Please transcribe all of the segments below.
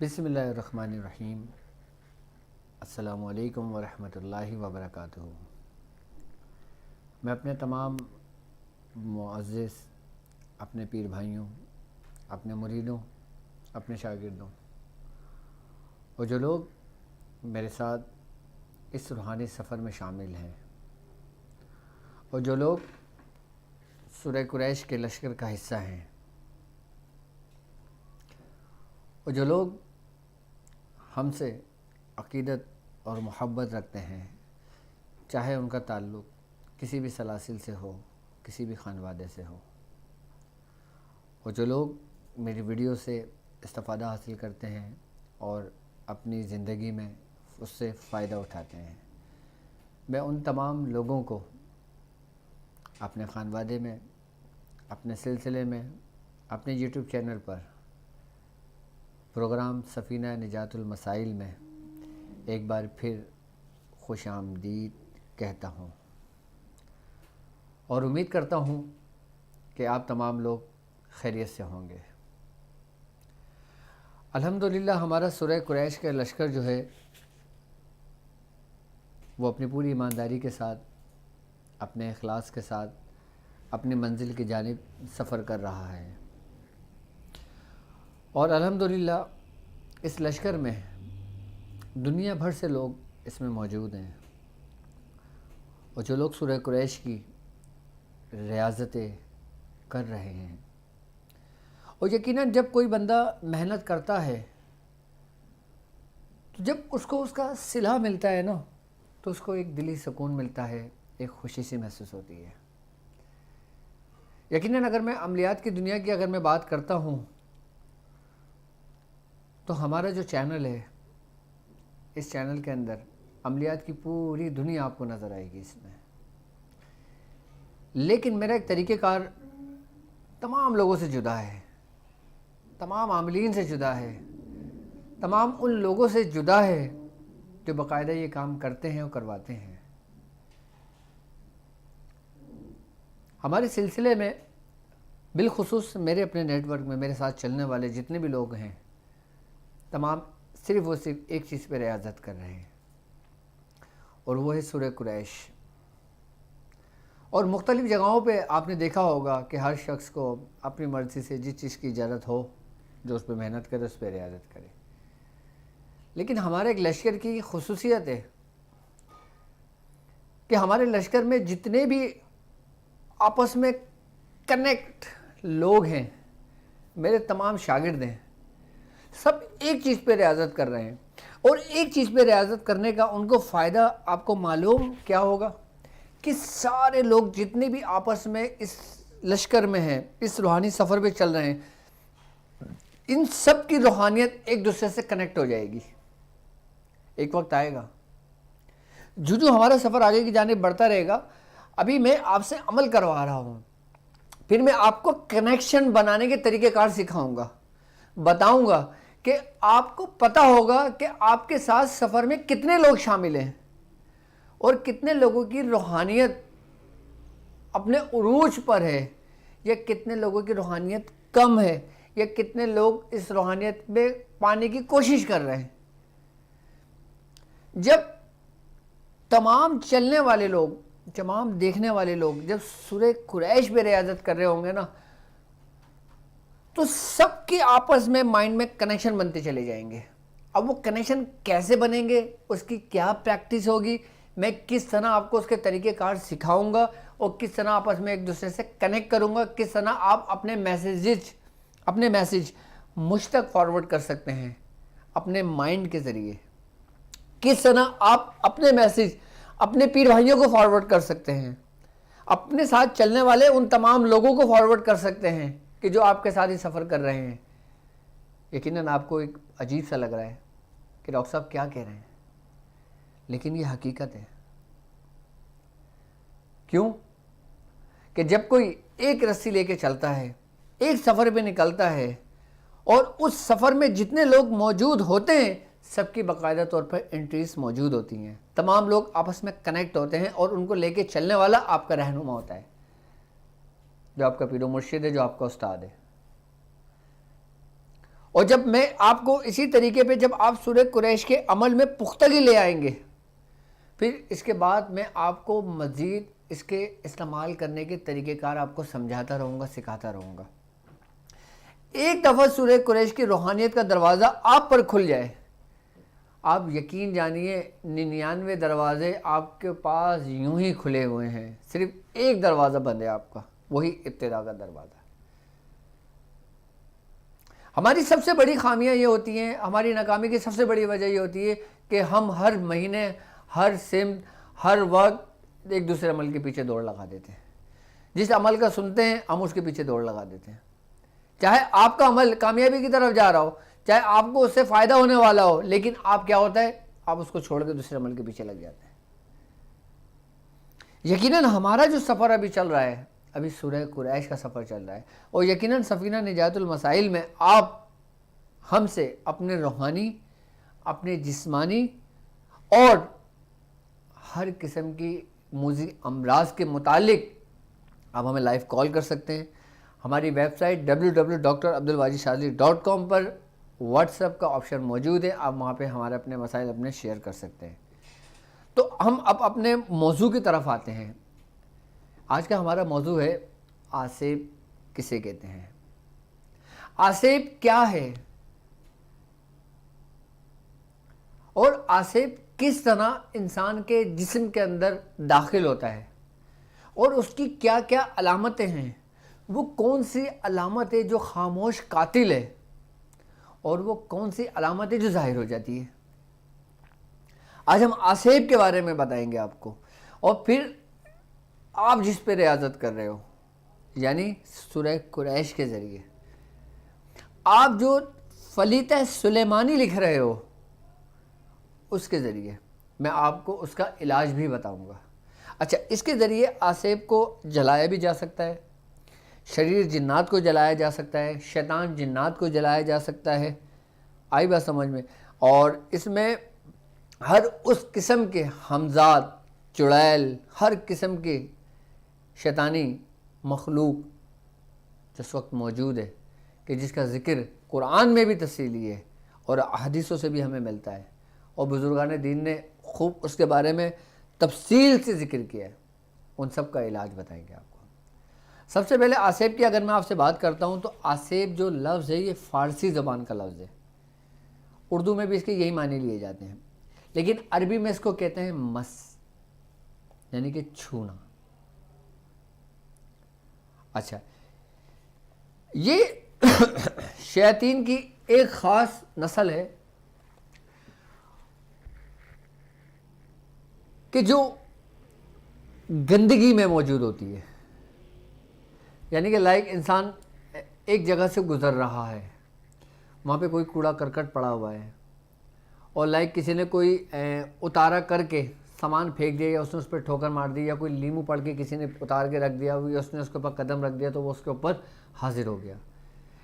بسم اللہ الرحمن الرحیم۔ السلام علیکم ورحمۃ اللہ وبرکاتہ۔ میں اپنے تمام معزز اپنے پیر بھائیوں، اپنے مریدوں، اپنے شاگردوں اور جو لوگ میرے ساتھ اس روحانی سفر میں شامل ہیں اور جو لوگ سورہ قریش کے لشکر کا حصہ ہیں اور جو لوگ ہم سے عقیدت اور محبت رکھتے ہیں، چاہے ان کا تعلق کسی بھی سلاسل سے ہو، کسی بھی خانوادے سے ہو، اور جو لوگ میری ویڈیو سے استفادہ حاصل کرتے ہیں اور اپنی زندگی میں اس سے فائدہ اٹھاتے ہیں، میں ان تمام لوگوں کو اپنے خانوادے میں، اپنے سلسلے میں، اپنے یوٹیوب چینل پر پروگرام سفینہ نجات المسائل میں ایک بار پھر خوش آمدید کہتا ہوں اور امید کرتا ہوں کہ آپ تمام لوگ خیریت سے ہوں گے۔ الحمدللہ ہمارا سورہ قریش کا لشکر جو ہے وہ اپنی پوری ایمانداری کے ساتھ، اپنے اخلاص کے ساتھ اپنی منزل کی جانب سفر کر رہا ہے، اور الحمدللہ اس لشکر میں دنیا بھر سے لوگ اس میں موجود ہیں، اور جو لوگ سورہ قریش کی ریاضتیں کر رہے ہیں، اور یقیناً جب کوئی بندہ محنت کرتا ہے تو جب اس کو اس کا صلہ ملتا ہے نا تو اس کو ایک دلی سکون ملتا ہے، ایک خوشی سی محسوس ہوتی ہے۔ یقیناً اگر میں عملیات کی دنیا کی اگر میں بات کرتا ہوں تو ہمارا جو چینل ہے، اس چینل کے اندر عملیات کی پوری دنیا آپ کو نظر آئے گی اس میں، لیکن میرا ایک طریقہ کار تمام لوگوں سے جدا ہے، تمام عاملین سے جدا ہے، تمام ان لوگوں سے جدا ہے جو باقاعدہ یہ کام کرتے ہیں اور کرواتے ہیں۔ ہمارے سلسلے میں بالخصوص میرے اپنے نیٹ ورک میں میرے ساتھ چلنے والے جتنے بھی لوگ ہیں، تمام صرف ایک چیز پہ ریاضت کر رہے ہیں، اور وہ ہے سورہ قریش۔ اور مختلف جگہوں پہ آپ نے دیکھا ہوگا کہ ہر شخص کو اپنی مرضی سے جس چیز کی اجازت ہو، جو اس پہ محنت کرے اس پہ ریاضت کرے، لیکن ہمارے ایک لشکر کی خصوصیت ہے کہ ہمارے لشکر میں جتنے بھی آپس میں کنیکٹ لوگ ہیں، میرے تمام شاگرد ہیں، سب ایک چیز پہ ریاضت کر رہے ہیں، اور ایک چیز پہ ریاضت کرنے کا ان کو فائدہ آپ کو معلوم کیا ہوگا کہ سارے لوگ جتنے بھی آپس میں اس لشکر میں ہیں، اس روحانی سفر پہ چل رہے ہیں، ان سب کی روحانیت ایک دوسرے سے کنیکٹ ہو جائے گی۔ ایک وقت آئے گا جو ہمارا سفر آگے کی جانب بڑھتا رہے گا، ابھی میں آپ سے عمل کروا رہا ہوں، پھر میں آپ کو کنیکشن بنانے کے طریقہ کار سکھاؤں گا، بتاؤں گا کہ آپ کو پتہ ہوگا کہ آپ کے ساتھ سفر میں کتنے لوگ شامل ہیں اور کتنے لوگوں کی روحانیت اپنے عروج پر ہے، یا کتنے لوگوں کی روحانیت کم ہے، یا کتنے لوگ اس روحانیت میں پانے کی کوشش کر رہے ہیں۔ جب تمام چلنے والے لوگ، تمام دیکھنے والے لوگ جب سورہ قریش پہ ریاضت کر رہے ہوں گے نا تو سب کے آپس میں مائنڈ میں کنیکشن بنتے چلے جائیں گے۔ اب وہ کنیکشن کیسے بنیں گے، اس کی کیا پریکٹس ہوگی، میں کس طرح آپ کو اس کے طریقہ کار سکھاؤں گا، اور کس طرح آپس میں ایک دوسرے سے کنیکٹ کروں گا، کس طرح آپ اپنے میسیج مجھ تک فارورڈ کر سکتے ہیں اپنے مائنڈ کے ذریعے، کس طرح آپ اپنے میسیج اپنے پیر بھائیوں کو فارورڈ کر سکتے ہیں، اپنے ساتھ چلنے والے ان تمام لوگوں کو فارورڈ کر سکتے ہیں کہ جو آپ کے ساتھ ہی سفر کر رہے ہیں۔ یقیناً آپ کو ایک عجیب سا لگ رہا ہے کہ ڈاکٹر صاحب کیا کہہ رہے ہیں، لیکن یہ حقیقت ہے۔ کیوں کہ جب کوئی ایک رسی لے کے چلتا ہے، ایک سفر پہ نکلتا ہے، اور اس سفر میں جتنے لوگ موجود ہوتے ہیں سب کی باقاعدہ طور پر انٹریز موجود ہوتی ہیں، تمام لوگ آپس میں کنیکٹ ہوتے ہیں، اور ان کو لے کے چلنے والا آپ کا رہنما ہوتا ہے، جو آپ کا پیر و مرشد ہے، جو آپ کا استاد ہے۔ اور جب میں آپ کو اسی طریقے پہ جب آپ سورہ قریش کے عمل میں پختگی لے آئیں گے، پھر اس کے بعد میں آپ کو مزید اس کے استعمال کرنے کے طریقہ کار آپ کو سمجھاتا رہوں گا، سکھاتا رہوں گا۔ ایک دفعہ سورہ قریش کی روحانیت کا دروازہ آپ پر کھل جائے، آپ یقین جانیے 99 دروازے آپ کے پاس یوں ہی کھلے ہوئے ہیں، صرف ایک دروازہ بند ہے آپ کا، وہی ابتدا کا دروازہ۔ ہماری سب سے بڑی خامیاں یہ ہوتی ہیں، ہماری ناکامی کی سب سے بڑی وجہ یہ ہوتی ہے کہ ہم ہر مہینے، ہر سمت، ہر وقت ایک دوسرے عمل کے پیچھے دوڑ لگا دیتے ہیں۔ جس عمل کا سنتے ہیں ہم اس کے پیچھے دوڑ لگا دیتے ہیں، چاہے آپ کا عمل کامیابی کی طرف جا رہا ہو، چاہے آپ کو اس سے فائدہ ہونے والا ہو، لیکن آپ کیا ہوتا ہے، آپ اس کو چھوڑ کے دوسرے عمل کے پیچھے لگ جاتے ہیں۔ یقیناً ہمارا جو سفر ابھی چل رہا ہے، ابھی سورہ قریش کا سفر چل رہا ہے، اور یقیناً سفینہ نجات المسائل میں آپ ہم سے اپنے روحانی، اپنے جسمانی اور ہر قسم کی موذی امراض کے متعلق آپ ہمیں لائیو کال کر سکتے ہیں۔ ہماری ویب سائٹ www.drabdulwajidshazili.com پر واٹس ایپ کا آپشن موجود ہے، آپ وہاں پہ ہمارے اپنے مسائل اپنے شیئر کر سکتے ہیں۔ تو ہم اب اپنے موضوع کی طرف آتے ہیں۔ آج کا ہمارا موضوع ہے آسیب کسے کہتے ہیں، آسیب کیا ہے، اور آسیب کس طرح انسان کے جسم کے اندر داخل ہوتا ہے، اور اس کی کیا کیا علامتیں ہیں، وہ کون سی علامت ہے جو خاموش قاتل ہے، اور وہ کون سی علامت ہے جو ظاہر ہو جاتی ہے۔ آج ہم آسیب کے بارے میں بتائیں گے آپ کو، اور پھر آپ جس پہ ریاضت کر رہے ہو، یعنی سورہ قریش کے ذریعے آپ جو فلیتہ سلیمانی لکھ رہے ہو، اس کے ذریعے میں آپ کو اس کا علاج بھی بتاؤں گا۔ اچھا، اس کے ذریعے آسیب کو جلایا بھی جا سکتا ہے، شریر جنات کو جلایا جا سکتا ہے، شیطان جنات کو جلایا جا سکتا ہے، آئی بات سمجھ میں؟ اور اس میں ہر اس قسم کے حمزات، چڑیل، ہر قسم کے شیطانی مخلوق جس وقت موجود ہے، کہ جس کا ذکر قرآن میں بھی تفصیلی ہے اور احادیثوں سے بھی ہمیں ملتا ہے، اور بزرگان دین نے خوب اس کے بارے میں تفصیل سے ذکر کیا ہے، ان سب کا علاج بتائیں گے آپ کو۔ سب سے پہلے آسیب کی اگر میں آپ سے بات کرتا ہوں تو آسیب جو لفظ ہے یہ فارسی زبان کا لفظ ہے، اردو میں بھی اس کے یہی معنی لیے جاتے ہیں، لیکن عربی میں اس کو کہتے ہیں مس، یعنی کہ چھونا۔ اچھا، یہ شیاطین کی ایک خاص نسل ہے کہ جو گندگی میں موجود ہوتی ہے، یعنی کہ لائک انسان ایک جگہ سے گزر رہا ہے، وہاں پہ کوئی کوڑا کرکٹ پڑا ہوا ہے، اور لائک کسی نے کوئی اتارا کر کے سامان پھینک دیا، یا اس نے اس پہ ٹھوکر مار دی، یا کوئی لیمو پڑ کے کسی نے اتار کے رکھ دیا، یا اس نے اس کے اوپر قدم رکھ دیا تو وہ اس کے اوپر حاضر ہو گیا۔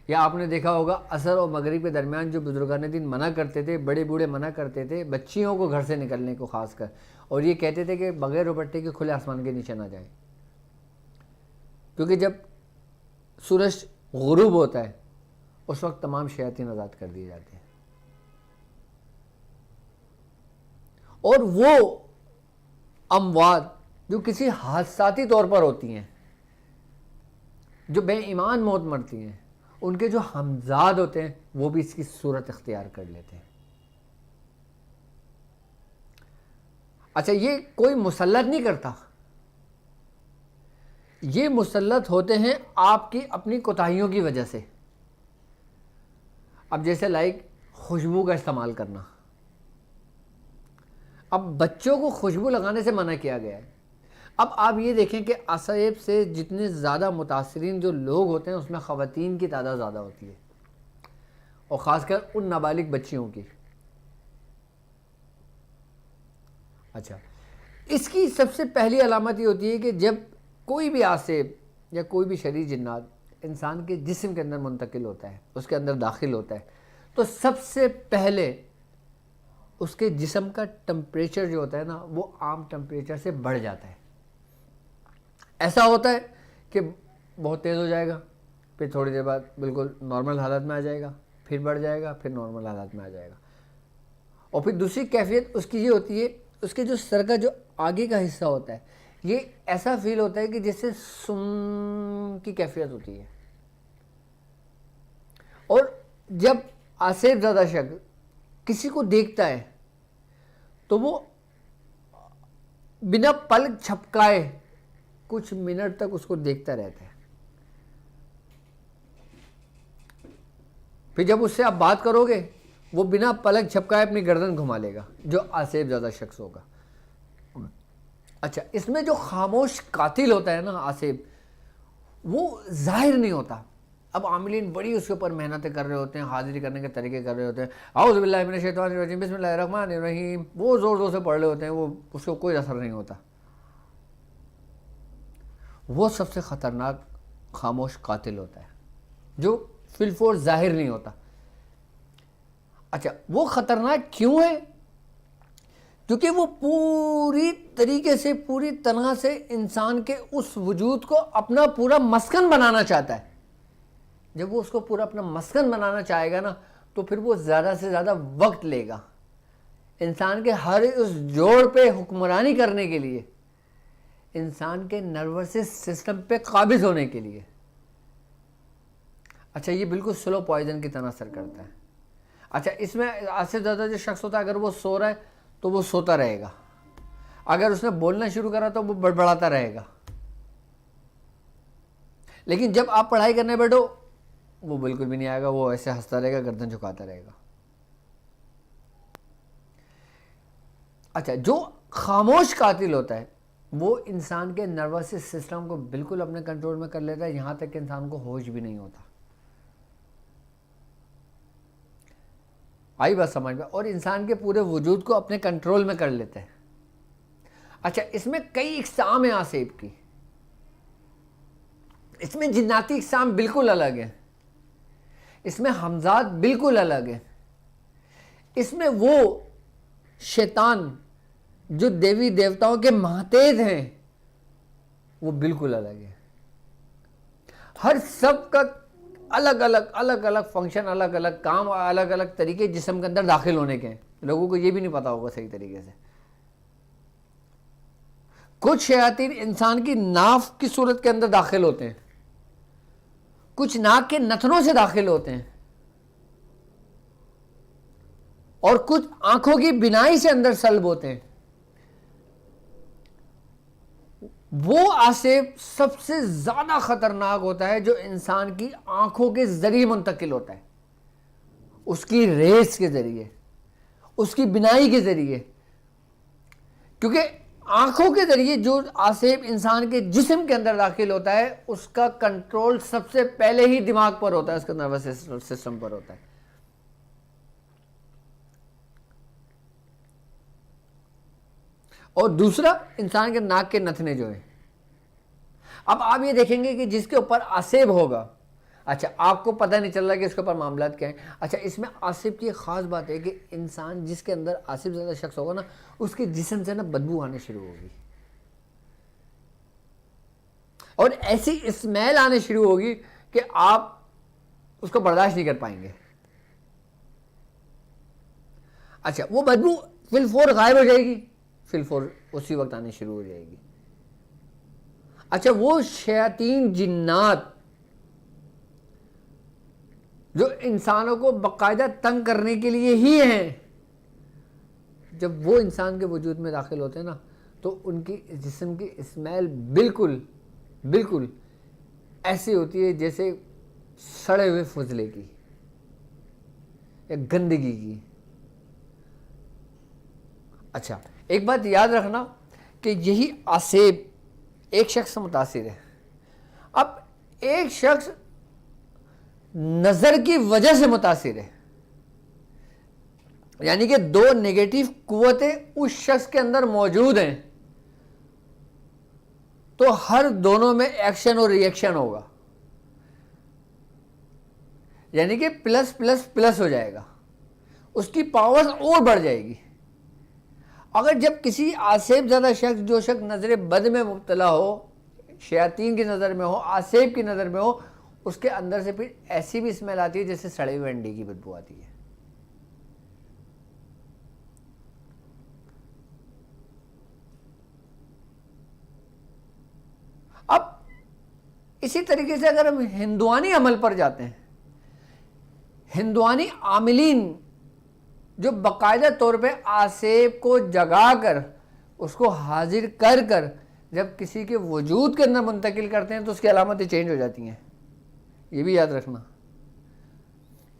یا آپ نے دیکھا ہوگا عصر اور مغرب کے درمیان جو بزرگان دین منع کرتے تھے، بڑے بوڑھے منع کرتے تھے بچیوں کو گھر سے نکلنے کو خاص کر، اور یہ کہتے تھے کہ بغیر دوپٹے کے کھلے آسمان کے نیچے نہ جائیں، کیونکہ جب سورج غروب ہوتا ہے اس وقت تمام شیاطین آزاد کر دیے جاتے ہیں، اور وہ اموات جو کسی حادثاتی طور پر ہوتی ہیں، جو بے ایمان موت مرتی ہیں، ان کے جو ہمزاد ہوتے ہیں وہ بھی اس کی صورت اختیار کر لیتے ہیں۔ اچھا، یہ کوئی مسلط نہیں کرتا، یہ مسلط ہوتے ہیں آپ کی اپنی کوتاہیوں کی وجہ سے۔ اب جیسے لائک خوشبو کا استعمال کرنا، اب بچوں کو خوشبو لگانے سے منع کیا گیا ہے۔ اب آپ یہ دیکھیں کہ آسیب سے جتنے زیادہ متاثرین جو لوگ ہوتے ہیں اس میں خواتین کی تعداد زیادہ ہوتی ہے، اور خاص کر ان نابالغ بچیوں کی۔ اچھا، اس کی سب سے پہلی علامت یہ ہوتی ہے کہ جب کوئی بھی آسیب یا کوئی بھی شریر جنات انسان کے جسم کے اندر منتقل ہوتا ہے، اس کے اندر داخل ہوتا ہے، تو سب سے پہلے اس کے جسم کا ٹمپریچر جو ہوتا ہے نا، وہ عام ٹمپریچر سے بڑھ جاتا ہے۔ ایسا ہوتا ہے کہ بہت تیز ہو جائے گا، پھر تھوڑی دیر بعد بالکل نارمل حالت میں آ جائے گا، پھر بڑھ جائے گا، پھر نارمل حالات میں آ جائے گا. اور پھر دوسری کیفیت اس کی یہ ہوتی ہے، اس کے جو سر کا جو آگے کا حصہ ہوتا ہے یہ ایسا فیل ہوتا ہے کہ جیسے سم کی کیفیت ہوتی ہے. اور جب آصف زدہ شخص کسی کو دیکھتا ہے تو وہ بنا پلک جھپکائے کچھ منٹ تک اس کو دیکھتا رہتا ہے. پھر جب اس سے آپ بات کرو گے وہ بنا پلک جھپکائے اپنی گردن گھما لے گا، جو آصف زدہ شخص ہوگا. اچھا، اس میں جو خاموش قاتل ہوتا ہے نا آصف، وہ ظاہر نہیں ہوتا. اب عاملین بڑی اس کے اوپر محنتیں کر رہے ہوتے ہیں، حاضری کرنے کے طریقے کر رہے ہوتے ہیں، اعوذ باللہ من الشیطان الرجیم بسم اللہ الرحمن الرحیم، وہ زور زور سے پڑھ رہے ہوتے ہیں، وہ اس کو کوئی اثر نہیں ہوتا. وہ سب سے خطرناک خاموش قاتل ہوتا ہے جو فی الفور ظاہر نہیں ہوتا. اچھا، وہ خطرناک کیوں ہے؟ کیونکہ وہ پوری طریقے سے، پوری طرح سے انسان کے اس وجود کو اپنا پورا مسکن بنانا چاہتا ہے. جب وہ اس کو پورا اپنا مسکن بنانا چاہے گا نا تو پھر وہ زیادہ سے زیادہ وقت لے گا انسان کے ہر اس جوڑ پہ حکمرانی کرنے کے لیے، انسان کے نروس سسٹم پہ قابض ہونے کے لیے. اچھا، یہ بالکل سلو پوائزن کی طرح اثر کرتا ہے. اچھا، اس میں آصف زدہ جو شخص ہوتا ہے اگر وہ سو رہا ہے تو وہ سوتا رہے گا، اگر اس نے بولنا شروع کرا تو وہ بڑبڑاتا رہے گا. لیکن جب آپ پڑھائی کرنے بیٹھو وہ بالکل بھی نہیں آئے گا، وہ ایسے ہنستا رہے گا، گردن جھکاتا رہے گا. اچھا، جو خاموش قاتل ہوتا ہے وہ انسان کے نروس سسٹم کو بالکل اپنے کنٹرول میں کر لیتا ہے، یہاں تک کہ انسان کو ہوش بھی نہیں ہوتا. آئی بات سمجھ میں؟ اور انسان کے پورے وجود کو اپنے کنٹرول میں کر لیتا ہے. اچھا، اس میں کئی اقسام ہیں آصف کی. اس میں جناتی اقسام بالکل الگ ہیں، اس میں حمزات بالکل الگ ہیں، اس میں وہ شیطان جو دیوی دیوتاؤں کے ماتحت ہیں وہ بالکل الگ ہے. ہر سب کا الگ الگ فنکشن، الگ الگ کام، الگ الگ طریقے جسم کے اندر داخل ہونے کے ہیں. لوگوں کو یہ بھی نہیں پتا ہوگا صحیح طریقے سے. کچھ شیاطین انسان کی ناف کی صورت کے اندر داخل ہوتے ہیں، کچھ ناک کے نتنوں سے داخل ہوتے ہیں، اور کچھ آنکھوں کی بینائی سے اندر سلب ہوتے ہیں. وہ آصف سب سے زیادہ خطرناک ہوتا ہے جو انسان کی آنکھوں کے ذریعے منتقل ہوتا ہے، اس کی ریس کے ذریعے، اس کی بینائی کے ذریعے. کیونکہ آنکھوں کے ذریعے جو آصف انسان کے جسم کے اندر داخل ہوتا ہے اس کا کنٹرول سب سے پہلے ہی دماغ پر ہوتا ہے، اس کا نروس سسٹم پر ہوتا ہے. اور دوسرا انسان کے ناک کے نتنے جو ہیں. اب آپ یہ دیکھیں گے کہ جس کے اوپر آصف ہوگا، اچھا آپ کو پتہ نہیں چل رہا کہ اس کے اوپر معاملات کیا ہیں. اچھا، اس میں آصف کی ایک خاص بات ہے کہ انسان جس کے اندر آصف زدہ شخص ہوگا نا اس کے جسم سے نا بدبو آنے شروع ہوگی، اور ایسی اسمیل آنے شروع ہوگی کہ آپ اس کو برداشت نہیں کر پائیں گے. اچھا، وہ بدبو فی الفور غائب ہو جائے گی، فی الفور اسی وقت آنی شروع ہو جائے گی. اچھا، وہ شیاطین جنات جو انسانوں کو باقاعدہ تنگ کرنے کے لیے ہی ہیں، جب وہ انسان کے وجود میں داخل ہوتے ہیں نا تو ان کی جسم کی اسمیل بالکل بالکل ایسی ہوتی ہے جیسے سڑے ہوئے فضلے کی یا گندگی کی. اچھا، ایک بات یاد رکھنا کہ یہی آصف ایک شخص متاثر ہے. اب ایک شخص نظر کی وجہ سے متاثر ہے، یعنی کہ دو نیگیٹو قوتیں اس شخص کے اندر موجود ہیں تو ہر دونوں میں ایکشن اور ری ایکشن ہوگا، یعنی کہ پلس پلس پلس ہو جائے گا، اس کی پاور اور بڑھ جائے گی. اگر جب کسی آصف زدہ شخص جو شخص نظر بد میں مبتلا ہو، شیاطین کی نظر میں ہو، آصف کی نظر میں ہو، اس کے اندر سے پھر ایسی بھی اسمیل آتی ہے جیسے سڑے ہوئے انڈے کی بدبو آتی ہے. اب اسی طریقے سے اگر ہم ہندوانی عمل پر جاتے ہیں، ہندوانی عاملین جو باقاعدہ طور پہ آسیب کو جگا کر اس کو حاضر کر کر جب کسی کے وجود کے اندر منتقل کرتے ہیں تو اس کی علامتیں چینج ہو جاتی ہیں. یہ بھی یاد رکھنا،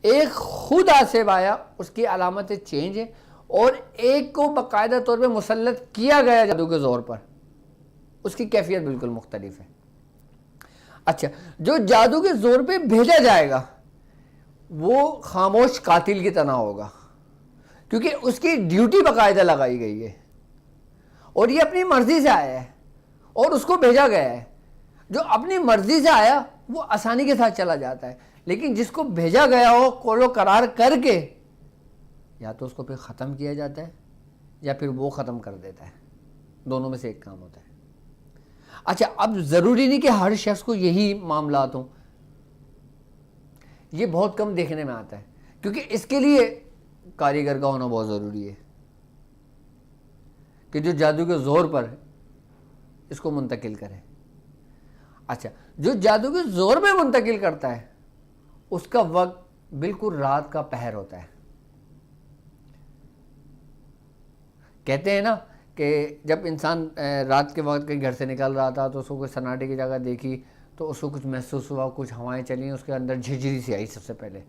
ایک خود آسیب آیا اس کی علامتیں چینج ہیں، اور ایک کو باقاعدہ طور پہ مسلط کیا گیا جادو کے زور پر، اس کی کیفیت بالکل مختلف ہے. اچھا، جو جادو کے زور پہ بھیجا جائے گا وہ خاموش قاتل کی طرح ہوگا، کیونکہ اس کی ڈیوٹی باقاعدہ لگائی گئی ہے اور یہ اپنی مرضی سے آیا ہے اور اس کو بھیجا گیا ہے. جو اپنی مرضی سے آیا وہ آسانی کے ساتھ چلا جاتا ہے، لیکن جس کو بھیجا گیا ہو قول و قرار کر کے یا تو اس کو پھر ختم کیا جاتا ہے یا پھر وہ ختم کر دیتا ہے. دونوں میں سے ایک کام ہوتا ہے. اچھا، اب ضروری نہیں کہ ہر شخص کو یہی معاملات ہوں، یہ بہت کم دیکھنے میں آتا ہے، کیونکہ اس کے لیے کاریگر کا ہونا بہت ضروری ہے کہ جو جادو کے زور پر اس کو منتقل کرے. اچھا، جو جادو کے زور میں منتقل کرتا ہے اس کا وقت بالکل رات کا پہر ہوتا ہے. کہتے ہیں نا کہ جب انسان رات کے وقت کہیں گھر سے نکل رہا تھا تو اس کو کوئی سناٹے کی جگہ دیکھی تو اس کو کچھ محسوس ہوا، کچھ ہوائیں چلیں، اس کے اندر جھرجھری سی آئی. سب سے پہلے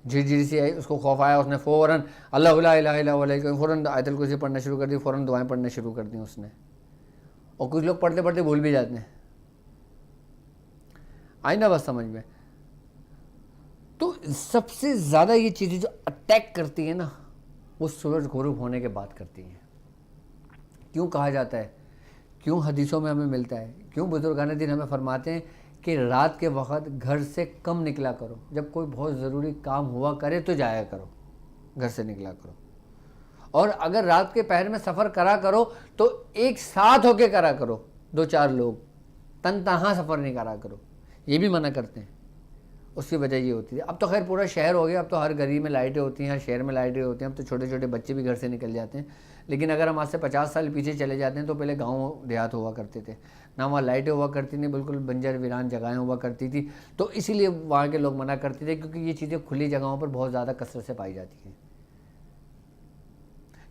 جھرجھری سی آئی، اس کو خوف آیا، اس نے فوراً اللہ لا الہ الا اللہ فوراً آیت الکرسی پڑھنا شروع کر دی، فوراً دعائیں پڑھنا شروع کر دیں اس نے. اور کچھ لوگ پڑھتے پڑھتے بھول بھی جاتے ہیں. آئی نا بس سمجھ میں؟ تو سب سے زیادہ یہ چیزیں جو اٹیک کرتی ہیں نا وہ سورج غروب ہونے کے بعد کرتی ہیں. کیوں کہا جاتا ہے، کیوں حدیثوں میں ہمیں ملتا ہے، کیوں بزرگان دین ہمیں فرماتے ہیں کہ رات کے وقت گھر سے کم نکلا کرو، جب کوئی بہت ضروری کام ہوا کرے تو جایا کرو، گھر سے نکلا کرو. اور اگر رات کے پہر میں سفر کرا کرو تو ایک ساتھ ہو کے کرا کرو، 2-4 لوگ، تن تنہا سفر نہیں کرا کرو. یہ بھی منع کرتے ہیں. اس کی وجہ یہ ہوتی ہے، اب تو خیر پورا شہر ہو گیا، اب تو ہر گلی میں لائٹیں ہوتی ہیں، ہر شہر میں لائٹیں ہوتی ہیں، اب تو چھوٹے چھوٹے بچے بھی گھر سے نکل جاتے ہیں. لیکن اگر ہم آج سے 50 سال پیچھے چلے جاتے ہیں تو پہلے گاؤں دیہات ہوا کرتے تھے، نہ وہاں لائٹیں ہوا کرتی تھیں، بالکل بنجر ویران جگہیں ہوا کرتی تھی. تو اسی لیے وہاں کے لوگ منع کرتے تھے، کیونکہ یہ چیزیں کھلی جگہوں پر بہت زیادہ کثرت سے پائی جاتی ہیں.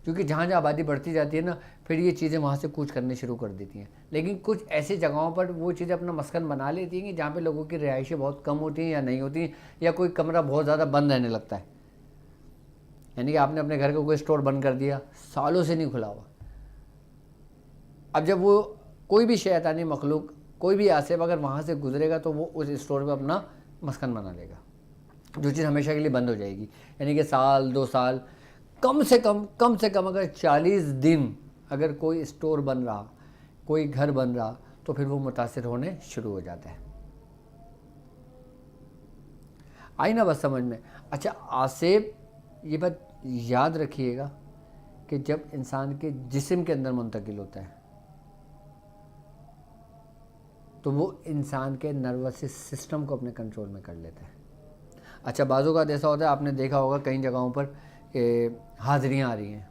کیونکہ جہاں جہاں آبادی بڑھتی جاتی ہے نا پھر یہ چیزیں وہاں سے کوچ کرنے شروع کر دیتی ہیں. لیکن کچھ ایسی جگہوں پر وہ چیزیں اپنا مسکن بنا لیتی ہیں کہ جہاں پہ لوگوں کی رہائشیں بہت کم ہوتی ہیں یا نہیں ہوتی ہیں، یا کوئی کمرہ بہت زیادہ بند رہنے لگتا ہے. یعنی کہ آپ نے اپنے گھر کا کوئی اسٹور بند کر دیا، سالوں سے نہیں کھلا ہوا. اب جب وہ کوئی بھی شیطانی مخلوق، کوئی بھی آسیب اگر وہاں سے گزرے گا تو وہ اس اسٹور پہ اپنا مسکن بنا لے گا، جو چیز ہمیشہ کے لیے بند ہو جائے گی. یعنی کہ 1-2 سال، کم سے کم اگر 40 دن اگر کوئی اسٹور بن رہا، کوئی گھر بن رہا، تو پھر وہ متاثر ہونے شروع ہو جاتا ہے. آئی نا بس سمجھ میں؟ اچھا، آسیب یہ بات یاد رکھیے گا کہ جب انسان کے جسم کے اندر منتقل ہوتا ہے تو وہ انسان کے نروس سسٹم کو اپنے کنٹرول میں کر لیتا ہے. اچھا، بعضوں کا ایسا ہوتا ہے، آپ نے دیکھا ہوگا کئی جگہوں پر حاضریاں آ رہی ہیں.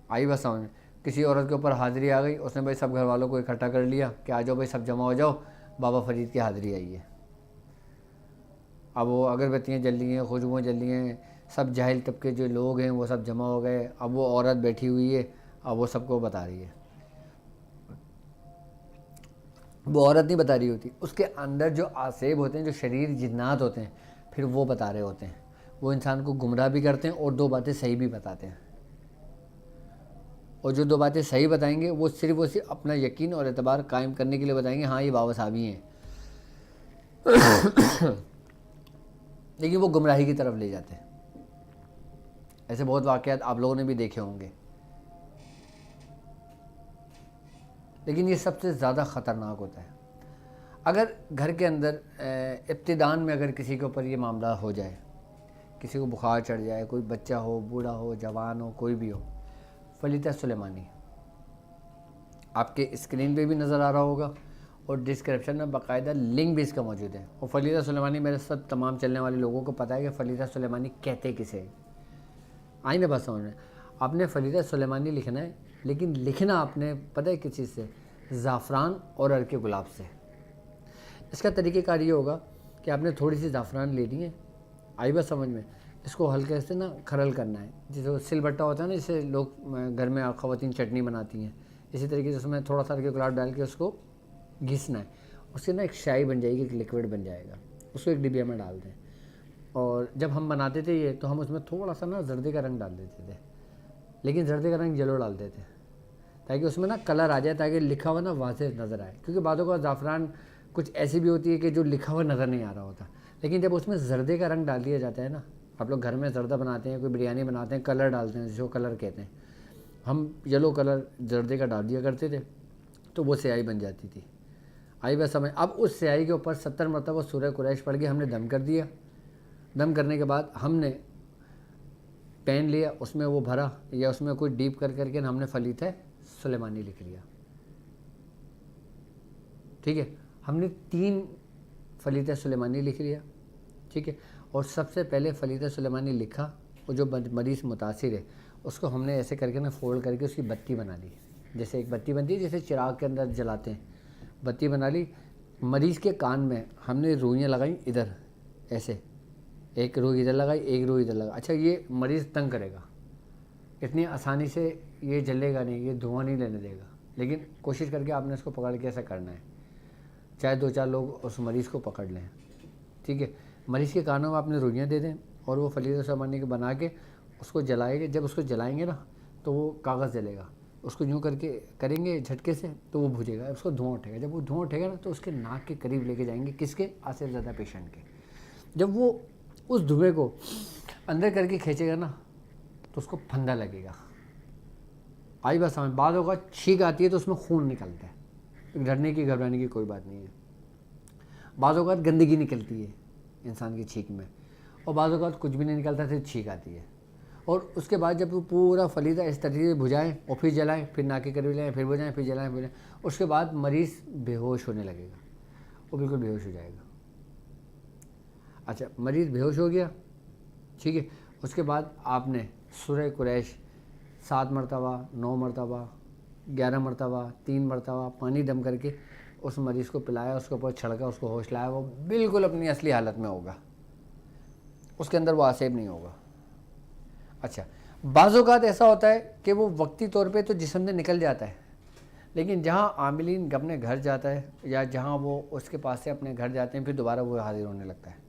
آئی بس سمجھ میں؟ کسی عورت کے اوپر حاضری آ گئی، اس نے بھائی سب گھر والوں کو اکٹھا کر لیا کہ آ جاؤ بھائی سب جمع ہو جاؤ، بابا فرید کی حاضری آئی ہے. اب وہ اگربتیاں جل رہی ہیں، خوشبوئیں جل رہی ہیں، سب جاہل طبقے جو لوگ ہیں وہ سب جمع ہو گئے. اب وہ عورت بیٹھی ہوئی ہے، اب وہ سب کو بتا رہی ہے. وہ عورت نہیں بتا رہی ہوتی، اس کے اندر جو آسیب ہوتے ہیں، جو شریر جنات ہوتے ہیں، پھر وہ بتا رہے ہوتے ہیں. وہ انسان کو گمراہ بھی کرتے ہیں اور 2 باتیں صحیح بھی بتاتے ہیں. اور جو 2 باتیں صحیح بتائیں گے وہ صرف اپنا یقین اور اعتبار قائم کرنے کے لیے بتائیں گے، ہاں یہ بابا صحابی ہیں. لیکن وہ گمراہی کی طرف لے جاتے ہیں. ایسے بہت واقعات آپ لوگوں نے بھی دیکھے ہوں گے. لیکن یہ سب سے زیادہ خطرناک ہوتا ہے اگر گھر کے اندر ابتدان میں اگر کسی کے اوپر یہ معاملہ ہو جائے، کسی کو بخار چڑھ جائے، کوئی بچہ ہو، بوڑھا ہو، جوان ہو، کوئی بھی ہو. فلیتہ سلیمانی آپ کے اسکرین پہ بھی نظر آ رہا ہوگا اور ڈسکرپشن میں باقاعدہ لنک بھی اس کا موجود ہے. اور فلیدہ سلیمانی میرے سب تمام چلنے والے لوگوں کو پتہ ہے کہ فلیدہ سلیمانی کہتے کسے. آئیں نا بات سمجھ میں. آپ نے فلیدہ سلیمانی لکھنا ہے, لیکن لکھنا آپ نے پتہ ہے کس چیز سے, زعفران اور عرق گلاب سے. اس کا طریقہ کار یہ ہوگا کہ آپ نے تھوڑی سی زعفران لینی ہے, آئی بات سمجھ میں, اس کو ہلکے سے نا کھرل کرنا ہے, جیسے سل بٹا ہوتا ہے نا, جسے لوگ گھر میں خواتین چٹنی بناتی ہیں, اسی طریقے سے اس میں تھوڑا سا عرق گلاب ڈال کے اس کو گھسنا ہے. اس سے نا ایک شائی بن جائے گی, ایک لیکوڈ بن جائے گا, اس کو ایک ڈبیا میں ڈال دیں. اور جب ہم بناتے تھے یہ تو ہم اس میں تھوڑا سا نا زردے کا رنگ ڈال دیتے تھے, لیکن زردے کا رنگ یلو ڈالتے تھے تاکہ اس میں نا کلر آ جائے, تاکہ لکھا ہوا نا واضح نظر آئے. کیونکہ بعضوں کا زعفران کچھ ایسی بھی ہوتی ہے کہ جو لکھا ہوا نظر نہیں آ رہا ہوتا, لیکن جب اس میں زردے کا رنگ ڈال دیا جاتا ہے نا, آپ لوگ گھر میں زردہ بناتے ہیں, کوئی بریانی بناتے ہیں, کلر ڈالتے ہیں, جو کلر کہتے ہیں, ہم یلو کلر زردے کا ڈال دیا کرتے تھے, تو وہ سیاہی بن جاتی تھی. آئی بس سمجھ. اب اس سیاہی کے اوپر 70 مرتبہ سورہ قریش پڑھ کے ہم نے دم کر دیا. دم کرنے کے بعد ہم نے پین لیا, اس میں وہ بھرا, یا اس میں کوئی ڈیپ کر کے ہم نے فلیدہ سلیمانی لکھ لیا. ٹھیک ہے, ہم نے 3 فلیدہ سلیمانی لکھ لیا. ٹھیک ہے, اور سب سے پہلے فلیدہ سلیمانی لکھا, اور جو مریض متاثر ہے اس کو ہم نے ایسے کر کے نا فولڈ کر کے اس کی بتی بنا لی, جیسے ایک بتی بنتی ہے جیسے چراغ کے اندر جلاتے ہیں, بتی بنا لی. مریض کے کان میں ہم نے روئیاں لگائیں ادھر ایسے, ایک روئی ادھر لگائی, ایک روئی ادھر لگائی. اچھا, یہ مریض تنگ کرے گا, اتنی آسانی سے یہ جلے گا نہیں, یہ دھواں نہیں لینے دے گا, لیکن کوشش کر کے آپ نے اس کو پکڑ کے ایسا کرنا ہے, چاہے 2-4 لوگ اس مریض کو پکڑ لیں. ٹھیک ہے, مریض کے کانوں میں آپ نے روئیاں دے دیں, اور وہ فلیدہ سلیمانی کو بنا کے اس کو جلائیں گے. جب اس کو جلائیں گے نا تو وہ کاغذ جلے گا, اس کو یوں کر کے کریں گے جھٹکے سے تو وہ بھجے گا, اس کو دھواں اٹھے گا. جب وہ دھواں اٹھے گا نا تو اس کے ناک کے قریب لے کے جائیں گے, کس کے, آصف زدہ پیشنٹ کے. جب وہ اس دھوئیں کو اندر کر کے کھینچے گا نا تو اس کو پھندا لگے گا. آئی بات سمجھ. بعض اوقات چھینک آتی ہے تو اس میں خون نکلتا ہے, ڈرنے کی گھبرانے کی کوئی بات نہیں ہے. بعض اوقات گندگی نکلتی ہے انسان کی چھینک میں, اور بعض اوقات کچھ بھی نہیں نکلتا, صرف چھینک آتی ہے. اور اس کے بعد جب وہ پورا فلیدہ اس طریقے سے بھجائیں اور پھر جلائیں, پھر ناک کے قریب لائیں, پھر بھجائیں, پھر جلائیں, پھر بھجائیں, اس کے بعد مریض بے ہوش ہونے لگے گا, وہ بالکل بے ہوش ہو جائے گا. اچھا, مریض بے ہوش ہو گیا. ٹھیک ہے, اس کے بعد آپ نے سورہ قریش 7 مرتبہ, 9 مرتبہ, 11 مرتبہ, 3 مرتبہ پانی دم کر کے اس مریض کو پلایا, اس کے اوپر چھڑکا, اس کو ہوش لایا. وہ بالکل اپنی اصلی حالت میں ہوگا, اس کے اندر وہ آسیب نہیں ہوگا. اچھا, بعض اوقات ایسا ہوتا ہے کہ وہ وقتی طور پہ تو جسم سے نکل جاتا ہے, لیکن جہاں عاملین اپنے گھر جاتا ہے, یا جہاں وہ اس کے پاس سے اپنے گھر جاتے ہیں, پھر دوبارہ وہ حاضر ہونے لگتا ہے.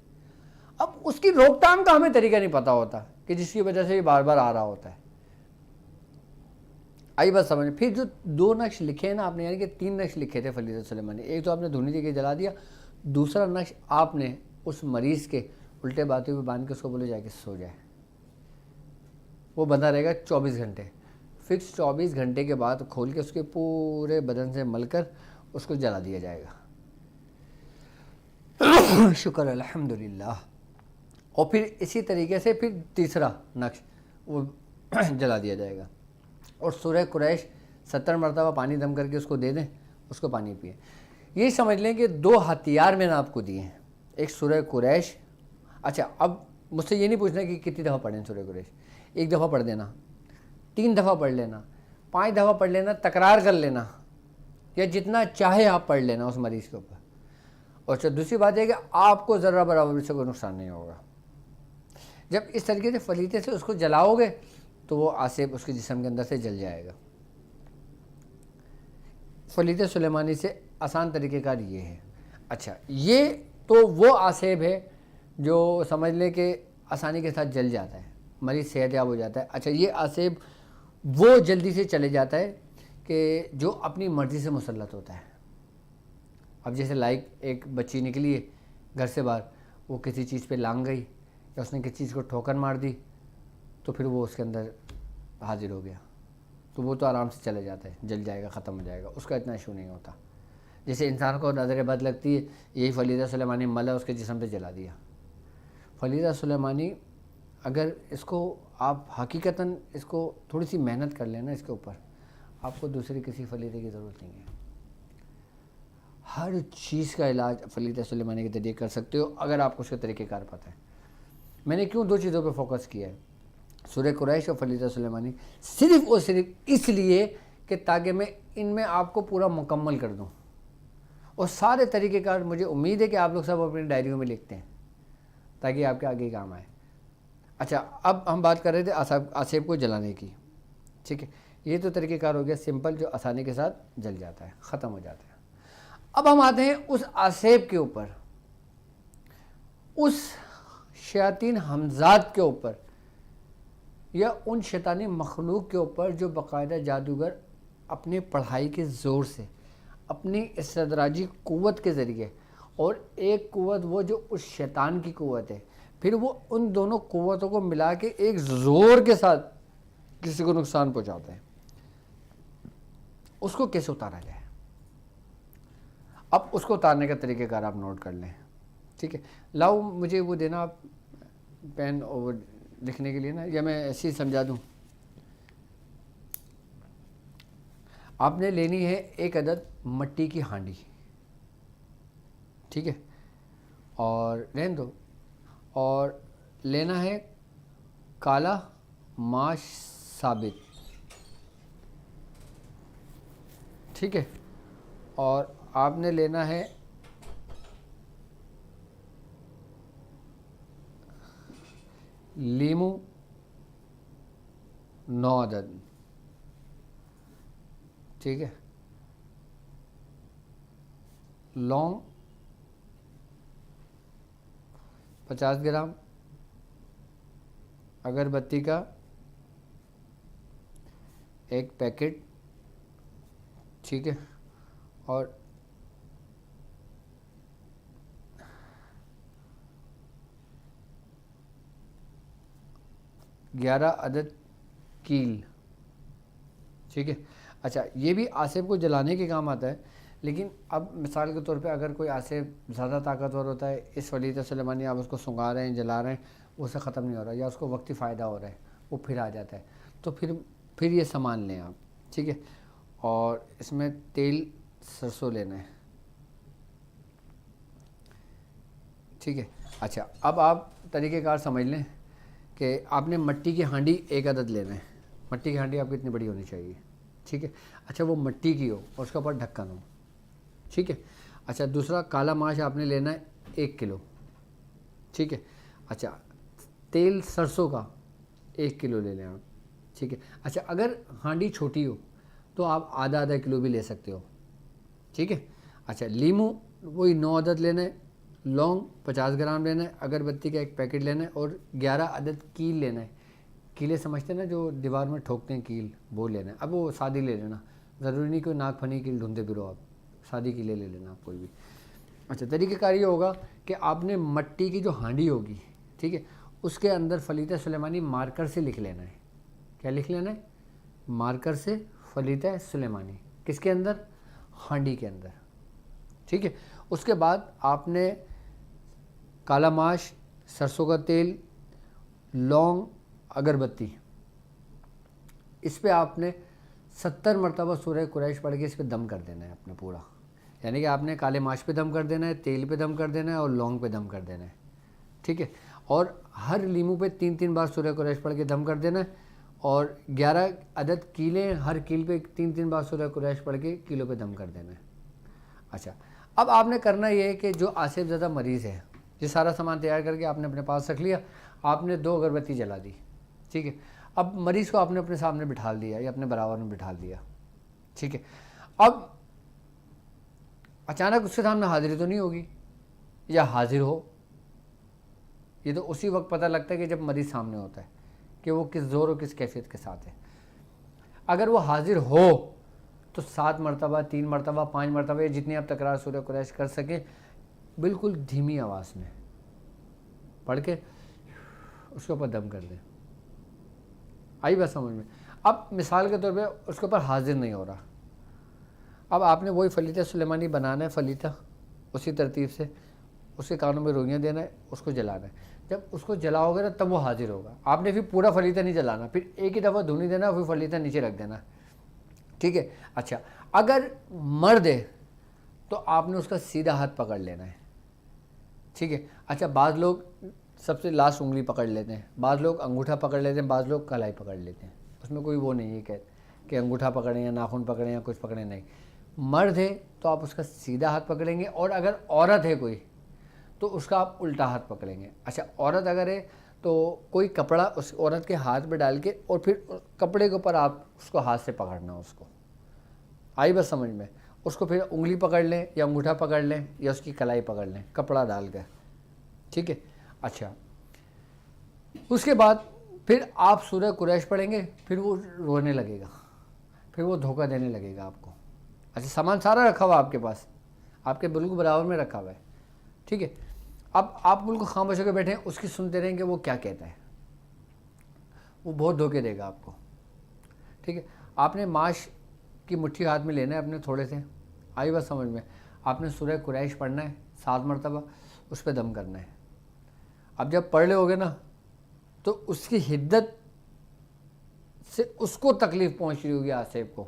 اب اس کی روک تھام کا ہمیں طریقہ نہیں پتہ ہوتا کہ جس کی وجہ سے یہ بار بار آ رہا ہوتا ہے. آئی بات سمجھ. پھر جو 2 نقش لکھے ہیں نا آپ نے, یعنی کہ 3 نقش لکھے تھے فلیدہ سلیمانی, ایک تو آپ نے دھونی دے کے جلا دیا, دوسرا نقش آپ نے اس مریض کے الٹے باتیں ہوئے باندھ کے اس کو بولے جا کے سو جائے. وہ بندہ رہے گا 24 گھنٹے, فکس 24 گھنٹے کے بعد کھول کے اس کے پورے بدن سے مل کر اس کو جلا دیا جائے گا. شکر الحمدللہ. اور پھر اسی طریقے سے پھر تیسرا نقش وہ جلا دیا جائے گا. اور سورہ قریش 70 مرتبہ پانی دم کر کے اس کو دے دیں, اس کو پانی پیے. یہ سمجھ لیں کہ 2 ہتھیار میں نے آپ کو دیے ہیں, ایک سورہ قریش. اچھا, اب مجھ سے یہ نہیں پوچھنا کہ کتنی دفعہ پڑھیں سورہ قریش, 1 دفعہ پڑھ دینا, 3 دفعہ پڑھ لینا, 5 دفعہ پڑھ لینا, تکرار کر لینا, یا جتنا چاہے آپ پڑھ لینا اس مریض کے اوپر. اور دوسری بات ہے کہ آپ کو ذرہ برابر سے کوئی نقصان نہیں ہوگا. جب اس طریقے سے فلیدے سے اس کو جلاؤ گے تو وہ آسیب اس کے جسم کے اندر سے جل جائے گا. فلیدہ سلیمانی سے آسان طریقہ کار یہ ہے. اچھا, یہ تو وہ آسیب ہے جو سمجھ لیں کہ آسانی کے ساتھ جل جاتا ہے, مریض صحت یاب ہو جاتا ہے. اچھا, یہ آسیب وہ جلدی سے چلے جاتا ہے کہ جو اپنی مرضی سے مسلط ہوتا ہے. اب جیسے لائک ایک بچی نکلی ہے گھر سے باہر, وہ کسی چیز پہ لانگ گئی, یا اس نے کسی چیز کو ٹھوکر مار دی, تو پھر وہ اس کے اندر حاضر ہو گیا, تو وہ تو آرام سے چلے جاتا ہے, جل جائے گا, ختم ہو جائے گا, اس کا اتنا ایشو نہیں ہوتا. جیسے انسان کو نظر بد لگتی ہے, یہی فلیدہ سلیمانی ملا اس کے جسم پہ جلا دیا. فلیدہ سلیمانی اگر اس کو آپ حقیقتاً اس کو تھوڑی سی محنت کر لیں نا اس کے اوپر, آپ کو دوسری کسی فلیدے کی ضرورت نہیں ہے. ہر چیز کا علاج فلیطہ سلیمانی کے ذریعے کر سکتے ہو اگر آپ کو اس کا طریقہ کار پتہ ہے۔ میں نے کیوں 2 چیزوں پہ فوکس کیا ہے، سورہ قریش اور فلیطہ سلیمانی، صرف اور صرف اس لیے کہ تاکہ میں ان میں آپ کو پورا مکمل کر دوں، اور سارے طریقہ کار مجھے امید ہے کہ آپ لوگ سب اپنی ڈائریوں میں لکھتے ہیں تاکہ آپ کے آگے کام آئے۔ اچھا، اب ہم بات کر رہے تھے آسیب کو جلانے کی، ٹھیک ہے، یہ تو طریقہ کار ہو گیا سمپل جو آسانی کے ساتھ جل جاتا ہے، ختم ہو جاتا ہے۔ اب ہم آتے ہیں اس آسیب کے اوپر، اس شیاطین حمزات کے اوپر، یا ان شیطانی مخلوق کے اوپر جو باقاعدہ جادوگر اپنی پڑھائی کے زور سے، اپنی استدراجی قوت کے ذریعے، اور ایک قوت وہ جو اس شیطان کی قوت ہے، پھر وہ ان دونوں قوتوں کو ملا کے ایک زور کے ساتھ کسی کو نقصان پہنچاتے ہیں۔ اس کو کیسے اتارا جائے؟ اب اس کو اتارنے کا طریقہ کار آپ نوٹ کر لیں، ٹھیک ہے۔ لاؤ مجھے وہ دینا آپ پین اور لکھنے کے لیے نا، یا میں ایسے ہی سمجھا دوں۔ آپ نے لینی ہے 1 عدد مٹی کی ہانڈی، ٹھیک ہے، اور رہن دو، اور لینا ہے کالا ماش ثابت، ٹھیک ہے، اور آپ نے لینا ہے لیمو 9 عدد، ٹھیک ہے، لونگ 50 گرام، اگربتی کا 1 پیکٹ، ٹھیک ہے، اور 11 عدد کیل، ٹھیک ہے۔ اچھا، یہ بھی آسیب کو جلانے کے کام آتا ہے، لیکن اب مثال کے طور پہ اگر کوئی آسیب زیادہ طاقتور ہوتا ہے، اس فلیطہ سلیمانی آپ اس کو سنگا رہے ہیں، جلا رہے ہیں، وہ اسے ختم نہیں ہو رہا، یا اس کو وقتی فائدہ ہو رہا ہے، وہ پھر آ جاتا ہے، تو پھر یہ سامان لیں آپ، ٹھیک ہے، اور اس میں تیل سرسوں لینا ہے، ٹھیک ہے۔ اچھا، اب آپ طریقہ کار سمجھ لیں کہ آپ نے مٹی کی ہانڈی 1 عدد لینا ہے۔ مٹی کی ہانڈی آپ کی اتنی بڑی ہونی چاہیے، ٹھیک ہے۔ اچھا، وہ مٹی کی ہو اور اس کے اوپر ڈھکن ہو، ٹھیک ہے۔ اچھا، دوسرا کالا ماش آپ نے لینا ہے 1 کلو، ٹھیک ہے۔ اچھا، تیل سرسوں کا 1 کلو لے لیں آپ، ٹھیک ہے۔ اچھا، اگر ہانڈی چھوٹی ہو تو آپ آدھا کلو بھی لے سکتے ہو، ٹھیک ہے۔ اچھا، لیمو وہی 9 عدد لینا ہے، لونگ 50 گرام لینا ہے، اگربتی کا 1 پیکٹ لینا ہے، اور 11 عدد کیل لینا ہے۔ کیلے سمجھتے ہیں نا جو دیوار میں ٹھوکتے ہیں، کیل، وہ لینا ہے۔ اب وہ سادی لے لینا، ضروری نہیں کوئی ناک پھنی کیل ڈھونڈتے پھرو، آپ سادی کیلے لے لینا آپ کوئی بھی۔ اچھا، طریقہ کار یہ ہوگا کہ آپ نے مٹی کی جو ہانڈی ہوگی، ٹھیک ہے، اس کے اندر فلیطہ سلیمانی مارکر سے لکھ لینا ہے۔ کیا لکھ لینا ہے؟ مارکر سے فلیطہ سلیمانی، کس کے اندر؟ ہانڈی کے اندر، ٹھیک ہے۔ اس کے بعد آپ نے کالا ماش، سرسوں کا تیل، لونگ، اگربتی، اس پہ آپ نے 70 مرتبہ سورہ قریش پڑھ کے اس پہ دم کر دینا ہے اپنا پورا، یعنی کہ آپ نے کالے ماش پہ دم کر دینا ہے، تیل پہ دم کر دینا ہے، اور لونگ پہ دم کر دینا ہے، ٹھیک ہے۔ اور ہر لیمو پہ 3 بار سورہ قریش پڑھ کے دم کر دینا ہے، اور 11 عدد کیلیں، ہر کیل پہ 3 بار سورہ قریش پڑھ کے کیلوں پہ دم کر دینا ہے۔ اچھا، اب آپ نے کرنا یہ ہے کہ جو آسیب زدہ مریض ہے، یہ سارا سامان تیار کر کے آپ نے اپنے پاس رکھ لیا، آپ نے 2 اگربتی جلا دی، ٹھیک ہے۔ اب مریض کو آپ نے اپنے سامنے بٹھا دیا یا اپنے برابر میں بٹھا دیا، ٹھیک ہے۔ اب اچانک اس کے سامنے حاضری تو نہیں ہوگی، یا حاضر ہو، یہ تو اسی وقت پتہ لگتا ہے کہ جب مریض سامنے ہوتا ہے کہ وہ کس زور اور کس کیفیت کے ساتھ ہے۔ اگر وہ حاضر ہو تو 7 مرتبہ، 3 مرتبہ، 5 مرتبہ، یا جتنی آپ تکرار سورہ قریش کر سکیں، بالکل دھیمی آواز میں پڑھ کے اس کے اوپر دم کر دیں۔ آئی بات سمجھ میں؟ اب مثال کے طور پہ اس کے اوپر حاضر نہیں ہو رہا، اب آپ نے وہی فلیطہ سلیمانی بنانا ہے، فلیطہ اسی ترتیب سے، اس کے کانوں میں روئیاں دینا ہے، اس کو جلانا ہے۔ جب اس کو جلاؤ گے نا تب وہ حاضر ہوگا۔ آپ نے پھر پورا فلیطہ نہیں جلانا، پھر ایک ہی دفعہ دھونی دینا، پھر فلیطہ نیچے رکھ دینا، ٹھیک ہے۔ اچھا، اگر مرد ہے تو آپ نے اس کا سیدھا ہاتھ پکڑ لینا ہے، ٹھیک ہے. اچھا بعض لوگ سب سے لاسٹ انگلی پکڑ لیتے ہیں، بعض لوگ انگوٹھا پکڑ لیتے ہیں، بعض لوگ کلائی پکڑ لیتے ہیں. اس میں کوئی وہ نہیں ہے کہ انگوٹھا پکڑیں یا ناخن پکڑیں یا کچھ پکڑیں، نہیں. مرد ہے تو آپ اس کا سیدھا ہاتھ پکڑیں گے، اور اگر عورت ہے کوئی تو اس کا آپ الٹا ہاتھ پکڑیں گے. اچھا عورت اگر ہے تو کوئی کپڑا اس عورت کے ہاتھ پہ ڈال کے اور پھر کپڑے کے اوپر آپ اس کو ہاتھ سے پکڑنا، اس کو آئی بس سمجھ میں. اس کو پھر انگلی پکڑ لیں یا انگوٹھا پکڑ لیں یا اس کی کلائی پکڑ لیں کپڑا ڈال کر، ٹھیک ہے. اچھا اس کے بعد پھر آپ سورہ قریش پڑھیں گے، پھر وہ رونے لگے گا، پھر وہ دھوکہ دینے لگے گا آپ کو. اچھا سامان سارا رکھا ہوا آپ کے پاس، آپ کے بالکل برابر میں رکھا ہوا ہے، ٹھیک ہے. اب آپ بالکل خاموش ہو کے بیٹھیں، اس کی سنتے رہیں کہ وہ کیا کہتا ہے. وہ بہت دھوکے دے گا آپ کو، ٹھیک ہے. آپ نے ماش کی مٹھی ہاتھ میں لینا ہے اپنے تھوڑے سے، آئی بات سمجھ میں. آپ نے سورہ قریش پڑھنا ہے 7 مرتبہ، اس پہ دم کرنا ہے. اب جب پڑھ لے ہوگے نا تو اس کی حدت سے اس کو تکلیف پہنچ رہی ہوگی آصف کو،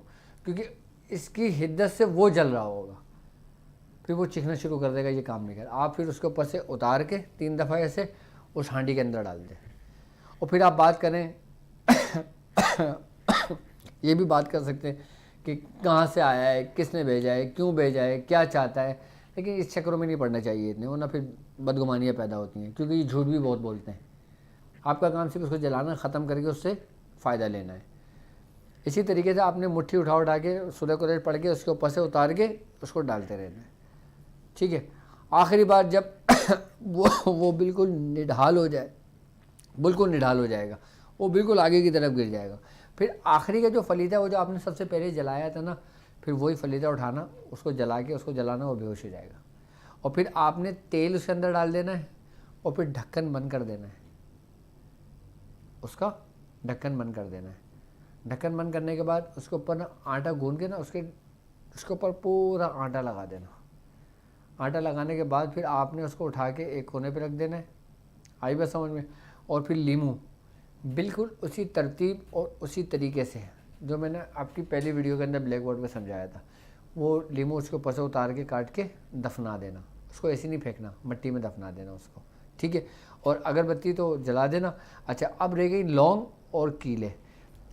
کیونکہ اس کی حدت سے وہ جل رہا ہوگا. پھر وہ چیخنا شروع کر دے گا یہ کام نہیں کر. آپ پھر اس کے اوپر سے اتار کے 3 دفعہ ایسے اس ہانڈی کے اندر ڈال دیں، اور پھر آپ بات کریں یہ بھی بات کر سکتے ہیں کہ کہاں سے آیا ہے، کس نے بھیجا ہے، کیوں بھیجا ہے، کیا چاہتا ہے. لیکن اس چکروں میں نہیں پڑنا چاہیے اتنے، ورنہ پھر بدگمانیاں پیدا ہوتی ہیں، کیونکہ یہ جھوٹ بھی بہت بولتے ہیں. آپ کا کام صرف اس کو جلانا، ختم کر کے اس سے فائدہ لینا ہے. اسی طریقے سے آپ نے مٹھی اٹھا کے سورہ قریش پڑھ کے اس کے اوپر سے اتار کے اس کو ڈالتے رہنا ہے، ٹھیک ہے. آخری بار جب وہ بالکل نڈھال ہو جائے، بالکل نڈھال ہو جائے گا، وہ بالکل آگے کی طرف گر جائے گا، پھر آخری کا جو فلیدہ وہ جو آپ نے سب سے پہلے جلایا تھا نا، پھر وہی فلیدہ اٹھانا، اس کو جلا کے اس کو جلانا، وہ بے ہوش ہو جائے گا. اور پھر آپ نے تیل اس کے اندر ڈال دینا ہے، اور پھر ڈھکن بند کر دینا ہے، اس کا ڈھکن بند کر دینا ہے. ڈھکن بند کرنے کے بعد اس کے اوپر نا آٹا گوندھ کے نا اس کے اوپر پورا آٹا لگا دینا. آٹا لگانے کے بعد پھر آپ نے اس کو اٹھا کے ایک کونے پہ رکھ دینا ہے، آئی بات سمجھ میں. اور پھر لیمو بالکل اسی ترتیب اور اسی طریقے سے جو میں نے آپ کی پہلی ویڈیو کے اندر بلیک بورڈ پہ سمجھایا تھا، وہ لیمو اس کے اوپر سے اتار کے کاٹ کے دفنا دینا. اس کو ایسے نہیں پھینکنا، مٹی میں دفنا دینا اس کو، ٹھیک ہے. اور اگربتی تو جلا دینا. اچھا اب رہ گئی لونگ اور کیلے.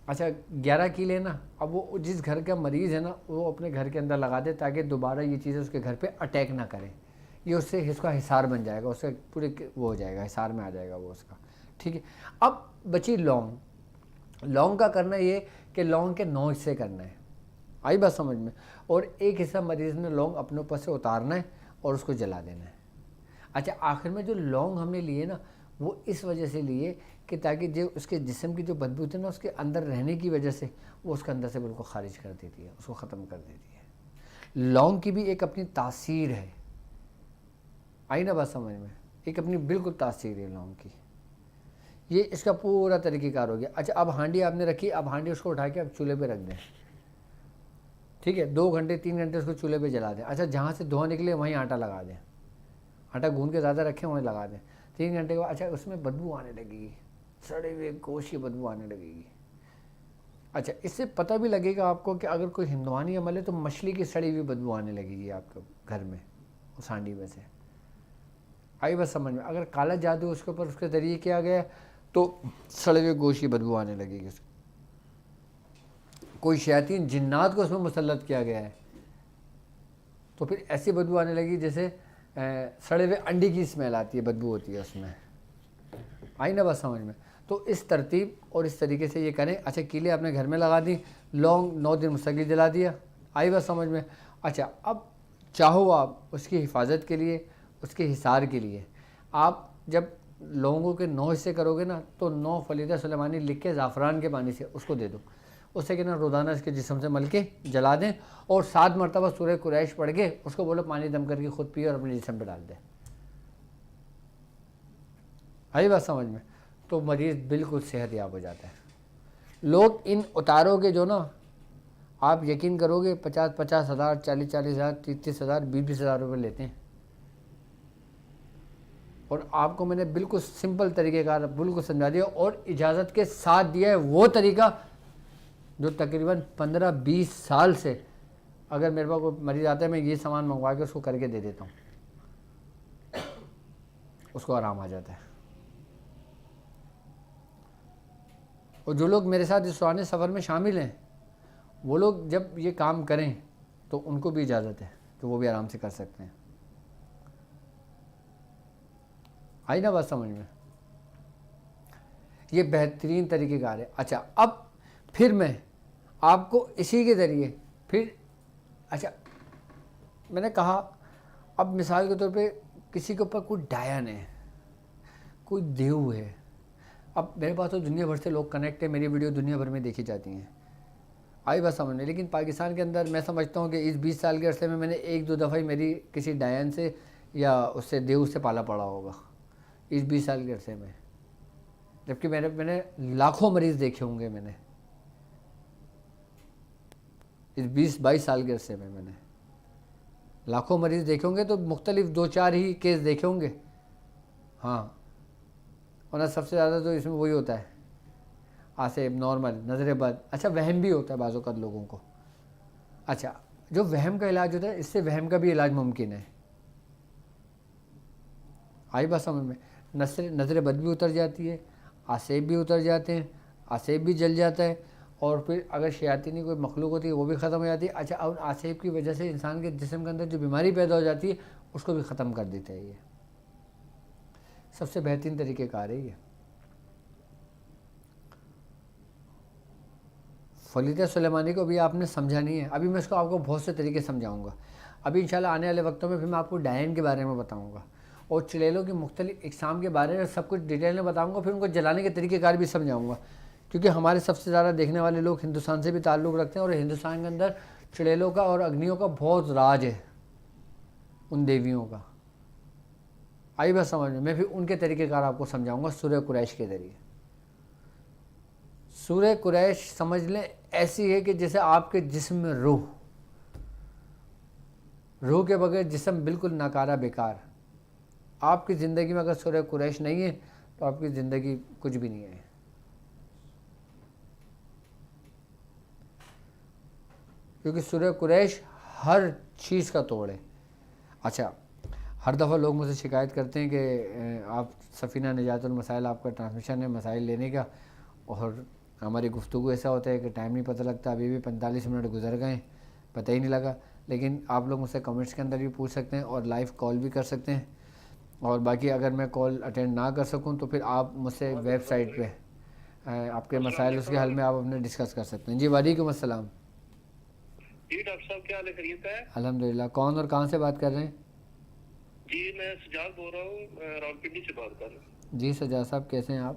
اچھا 11 کیلے نا، اب وہ جس گھر کا مریض ہے نا وہ اپنے گھر کے اندر لگا دے تاکہ دوبارہ یہ چیزیں اس کے گھر پہ اٹیک نہ کریں. یہ اس سے اس کا حصار بن جائے گا، اس سے پورے وہ ہو جائے گا، حصار میں آ جائے گا وہ اس کا، ٹھیک ہے. اب بچی لونگ. لونگ کا کرنا یہ کہ لونگ کے 9 حصے کرنا ہے، آئی بات سمجھ میں. اور ایک حصہ مریض نے لونگ اپنے اوپر سے اتارنا ہے اور اس کو جلا دینا ہے. اچھا آخر میں جو لونگ ہم نے لیے نا وہ اس وجہ سے لیے کہ تاکہ جو اس کے جسم کی جو بدبو تھی نا اس کے اندر رہنے کی وجہ سے وہ اس کے اندر سے بالکل خارج کر دیتی ہے، اس کو ختم کر دیتی ہے. لونگ کی بھی ایک اپنی تاثیر ہے، آئی نا بات سمجھ میں، ایک اپنی بالکل تاثیر ہے لونگ کی. یہ اس کا پورا طریقہ کار ہو گیا. اچھا اب ہانڈی آپ نے رکھی، اب ہانڈی اس کو اٹھا کے اب چولہے پہ رکھ دیں، ٹھیک ہے. 2 گھنٹے 3 گھنٹے اس کو چولہے پہ جلا دیں. اچھا جہاں سے دھواں نکلے وہیں آٹا لگا دیں، آٹا گوندھ کے زیادہ رکھیں وہیں لگا دیں. 3 گھنٹے کے بعد اچھا اس میں بدبو آنے لگے گی، سڑے ہوئے گوشت کی بدبو آنے لگے گی. اچھا اس سے پتہ بھی لگے گا آپ کو کہ اگر کوئی ہندوانی عمل ہے تو مچھلی کی سڑی ہوئی بدبو آنے لگے گی آپ کے گھر میں اس ہانڈی میں سے، آئی بس سمجھ میں. اگر کالا جادو اس کے اوپر اس کے ذریعے کیا گیا تو سڑے ہوئے گوشت کی بدبو آنے لگے گی. کوئی شیاطین جنات کو اس میں مسلط کیا گیا ہے تو پھر ایسی بدبو آنے لگی جیسے سڑے ہوئے انڈے کی اسمیل آتی ہے، بدبو ہوتی ہے اس میں، آئی نا بات سمجھ میں. تو اس ترتیب اور اس طریقے سے یہ کریں. اچھا کیلے آپ نے گھر میں لگا دی، لونگ 9 دن مستقل جلا دیا، آئی بات سمجھ میں. اچھا اب چاہو آپ اس کی حفاظت کے لیے، اس کے حصار کے لیے آپ جب لونگوں کے 9 حصے کرو گے نا تو 9 فلیدہ سلیمانی لکھ کے زعفران کے پانی سے اس کو دے دو. اس سے کہ نا روزانہ اس کے جسم سے مل کے جلا دیں اور 7 مرتبہ سورہ قریش پڑھ کے اس کو بولو پانی دم کر کے خود پیے اور اپنے جسم پہ ڈال دیں، آئی بات سمجھ میں. تو مریض بالکل صحت یاب ہو جاتا ہے. لوگ ان اتاروں کے جو نا آپ یقین کرو گے 50,000 ہزار 40,000 ہزار 30,000 ہزار 20,000 ہزار روپے لیتے ہیں. اور آپ کو میں نے بالکل سمپل طریقے کا بالکل سمجھا دیا اور اجازت کے ساتھ دیا ہے وہ طریقہ جو تقریباً 15-20 سال سے اگر میرے پاس کوئی مریض آتا ہے میں یہ سامان منگوا کے اس کو کر کے دے دیتا ہوں, اس کو آرام آ جاتا ہے. اور جو لوگ میرے ساتھ اس روحانی سفر میں شامل ہیں وہ لوگ جب یہ کام کریں تو ان کو بھی اجازت ہے کہ وہ بھی آرام سے کر سکتے ہیں. آئی نا بات سمجھ میں؟ یہ بہترین طریقہ کار ہے. اچھا اب پھر میں آپ کو اسی کے ذریعے پھر اچھا میں نے کہا اب مثال کے طور پہ کسی کے اوپر کوئی ڈاین ہے, کوئی دیو ہے. اب میرے پاس تو دنیا بھر سے لوگ کنیکٹ ہیں, میری ویڈیو دنیا بھر میں دیکھی جاتی ہیں, آئی بات سمجھ میں. لیکن پاکستان کے اندر میں سمجھتا ہوں کہ اس 20 سال کے عرصے میں نے 1-2 دفعہ ہی میری کسی ڈائن سے یا اس سے دیو سے پالا پڑا ہوگا اس 20 سال کے عرصے میں, جبکہ میں نے لاکھوں مریض دیکھے ہوں گے. میں نے اس 20-22 سال کے عرصے میں نے لاکھوں مریض دیکھے ہوں گے, تو مختلف 2-4 ہی کیس دیکھے ہوں گے. ہاں, ورنہ سب سے زیادہ تو اس میں وہی ہوتا ہے آصف, نارمل, نظر بد. اچھا وہم بھی ہوتا ہے بعض اوقات لوگوں کو. اچھا جو وہم کا علاج ہوتا ہے اس سے وہم کا بھی علاج ممکن ہے. آئی بات سمجھ میں؟ نظر بد بھی اتر جاتی ہے, آصف بھی اتر جاتے ہیں, آصف بھی جل جاتا ہے, اور پھر اگر شیاطینی کوئی مخلوق ہوتی ہے وہ بھی ختم ہو جاتی ہے. اچھا اور آصف کی وجہ سے انسان کے جسم کے اندر جو بیماری پیدا ہو جاتی ہے اس کو بھی ختم کر دیتا ہے. یہ سب سے بہترین طریقہ کار ہے. یہ فلیدہ سلیمانی کو بھی آپ نے سمجھا نہیں ہے. ابھی میں اس کو آپ کو بہت سے طریقے سمجھاؤں گا. ابھی انشاءاللہ آنے والے وقتوں میں پھر میں آپ کو ڈائن کے بارے میں بتاؤں گا, اور چڑیلوں کی مختلف اقسام کے بارے میں سب کچھ ڈیٹیل میں بتاؤں گا. پھر ان کو جلانے کے طریقہ کار بھی سمجھاؤں گا, کیونکہ ہمارے سب سے زیادہ دیکھنے والے لوگ ہندوستان سے بھی تعلق رکھتے ہیں, اور ہندوستان کے اندر چڑیلوں کا اور اگنیوں کا بہت راج ہے, ان دیویوں کا. آئی بات سمجھ میں پھر ان کے طریقہ کار آپ کو سمجھاؤں گا سورہ قریش کے ذریعے. سورہ قریش سمجھ لیں ایسی ہے کہ جیسے آپ کے جسم میں روح کے بغیر جسم بالکل ناکارہ بیکار. آپ کی زندگی میں اگر سورہ قریش نہیں ہے تو آپ کی زندگی کچھ بھی نہیں ہے. کیونکہ سورہ قریش ہر چیز کا توڑ ہے. اچھا ہر دفعہ لوگ مجھ سے شکایت کرتے ہیں کہ آپ سفینہ نجات المسائل آپ کا ٹرانسمیشن ہے مسائل لینے کا, اور ہماری گفتگو ایسا ہوتا ہے کہ ٹائم نہیں پتہ لگتا. ابھی بھی 45 منٹ گزر گئے, پتہ ہی نہیں لگا. لیکن آپ لوگ مجھ سے کمنٹس کے اندر بھی پوچھ سکتے ہیں اور لائیو کال بھی کر سکتے ہیں. اور باقی اگر میں کال اٹینڈ نہ کر سکوں تو پھر آپ مجھ سے ویب سائٹ پہ آپ کے مسائل اس کے حل میں آپ اپنے ڈسکس کر سکتے ہیں. جی وعلیکم السلام. جی ڈاکٹر صاحب کیا حال ہے, خیریت ہے؟ الحمدللہ. کون اور کہاں سے بات کر رہے ہیں؟ جی میں سجاد بول رہا ہوں, راولپنڈی سے بات کر رہا ہوں. جی سجاد صاحب کیسے ہیں آپ؟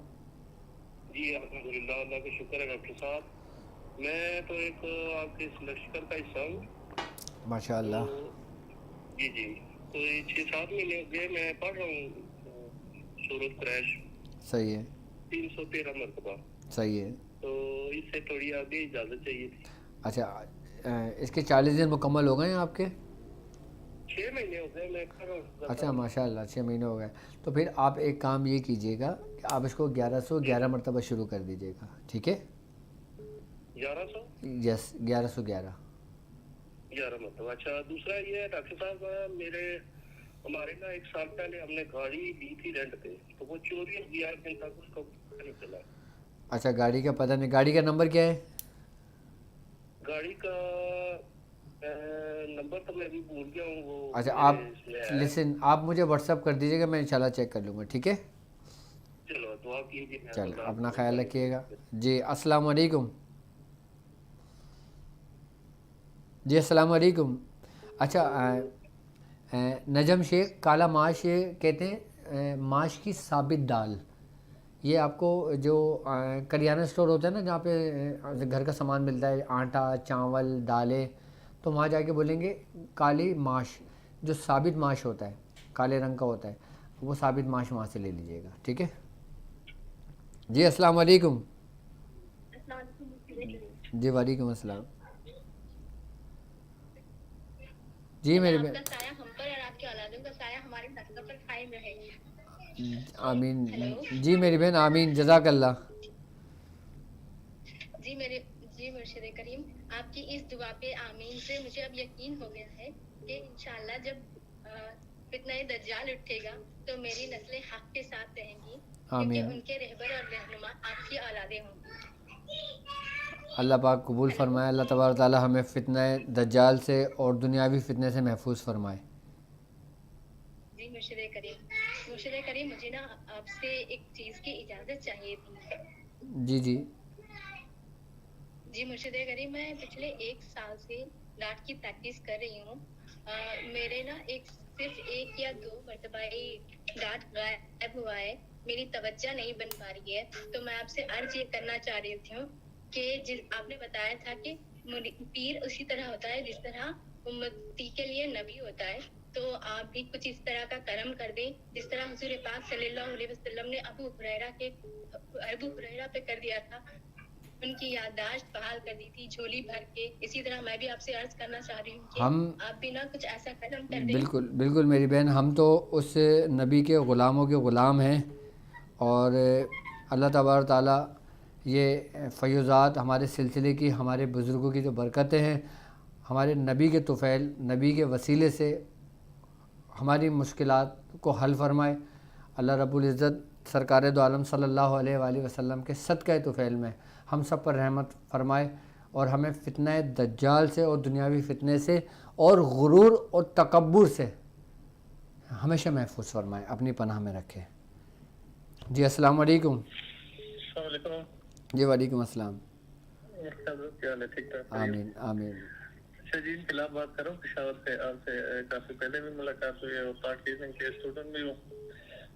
جی الحمدللہ اللہ کا شکر ہے ڈاکٹر صاحب. میں تو ایک آپ کے اس لشکر کا حصہ ہوں. ماشاء اللہ. جی تو یہ 6-7 مہینے ہو گئے میں پڑھ رہا ہوں سورۃ قریش. صحیح ہے. 313 مرتبہ. صحیح ہے. تو اس سے تھوڑی آگے اجازت چاہیے تھی. اچھا اس کے 40 دن مکمل ہو گئے ہیں آپ کے؟ 6 مہینے ہو گئے میں کر رہا ہوں. اچھا ماشاء اللہ 6 مہینے ہو گئے. تو پھر آپ ایک کام یہ کیجئے گا کہ آپ اس کو 1111 مرتبہ شروع کر دیجئے گا, ٹھیک ہے؟ 1100؟ یس 1111 مرتبہ. اچھا دوسرا یہ ہے ڈاکٹر صاحب, ہمارے نا 1 سال پہلے ہم نے گاڑی لی تھی رینٹ پہ, تو وہ چوری ہو گیا دن تک اس کو پتہ نہیں چلا. اچھا گاڑی کا پتہ نہیں, گاڑی کا نمبر کیا ہے؟ گاڑی کا نمبر تو میں بھی بھول گیا ہوں. وہ اچھا آپ لسن, آپ مجھے واٹس ایپ کر دیجیے گا, میں انشاءاللہ چیک کر لوں گا, ٹھیک ہے؟ چلو دعا کیجیے. چلو اپنا خیال رکھیے گا. جی السلام علیکم. جی السلام علیکم. اچھا نجم شیخ, کالا ماش یہ کہتے ہیں ماش کی ثابت دال. یہ آپ کو جو کریانہ اسٹور ہوتا ہے نا جہاں پہ گھر کا سامان ملتا ہے, آٹا چاول دالیں, تو وہاں جا کے بولیں گے کالی ماش, جو ثابت ماش ہوتا ہے کالے رنگ کا ہوتا ہے, وہ ثابت ماش وہاں سے لے لیجئے گا, ٹھیک ہے؟ جی السلام علیکم. جی وعلیکم السلام. جی میری بہن آمین. جی میری بہن آمین, جزاک اللہ. جی میرے جی مرشد کریم، آپ کی اس دعا پہ آمین سے مجھے اب یقین ہو گیا ہے کہ انشاءاللہ جب فتنہ دجال اٹھے گا تو میری نسلیں حق کے ساتھ رہیں گی، کیونکہ آمین. ان کے رہبر اور رہنما آپ کی اولادیں ہوں گی۔ اللہ پاک قبول فرمائے. اللہ تبارک تعالی ہمیں فتنہ دجال سے اور دنیاوی فتنے سے محفوظ فرمائے. جی مرشد کریم مجھے نا آپ سے ایک چیز کی اجازت چاہیے تھی۔ جی جی. جی مرشد کریم، میں پچھلے 1 سال سے ڈاٹ کی پریکٹس کر رہی ہوں۔ میرے نا صرف 1 یا 2 مرتبہ ہی ڈاٹ غائب ہوا ہے، میری توجہ نہیں بن پا رہی ہے۔ تو میں آپ سے عرض یہ کرنا چاہ رہی ہوں کہ آپ نے بتایا تھا کہ پیر اسی طرح ہوتا ہے جس طرح امتی کے لیے نبی ہوتا ہے، تو آپ بھی کچھ اس طرح کا کرم کر دیں جس طرح حضور پاک صلی اللہ علیہ وسلم نے ابو ہریرہ پہ کر دیا تھا، ان کی یادداشت بحال کر دی تھی جھولی بھر کے۔ اسی طرح میں بھی آپ سے عرض کرنا چاہ رہی ہوں کہ ہم آپ بھی نا کچھ ایسا کرم کر دیں۔ بالکل بالکل میری بہن، ہم تو اس نبی کے غلاموں کے غلام ہیں، اور اللہ تبارک تعالیٰ یہ فیضات ہمارے سلسلے کی، ہمارے بزرگوں کی جو برکتیں ہیں، ہمارے نبی کے طفیل نبی کے وسیلے سے ہماری مشکلات کو حل فرمائے۔ اللہ رب العزت سرکار دو عالم صلی اللہ علیہ وآلہ وسلم کے صدقہ طفیل میں ہم سب پر رحمت فرمائے، اور ہمیں فتنہ دجال سے اور دنیاوی فتنے سے اور غرور اور تکبر سے ہمیشہ محفوظ فرمائے، اپنی پناہ میں رکھے۔ جی السلام علیکم۔ السلام علیکم۔ جی وعلیکم السلام۔ کیا حال ہے؟ ٹھیک ٹھاک؟ آمین آمین۔ اچھا جی، انقلاب بات کروں پشاور سے۔ آپ سے کافی پہلے بھی ملاقات ہوئی ہے، اور پاکستان کے اسٹوڈنٹ بھی ہوں،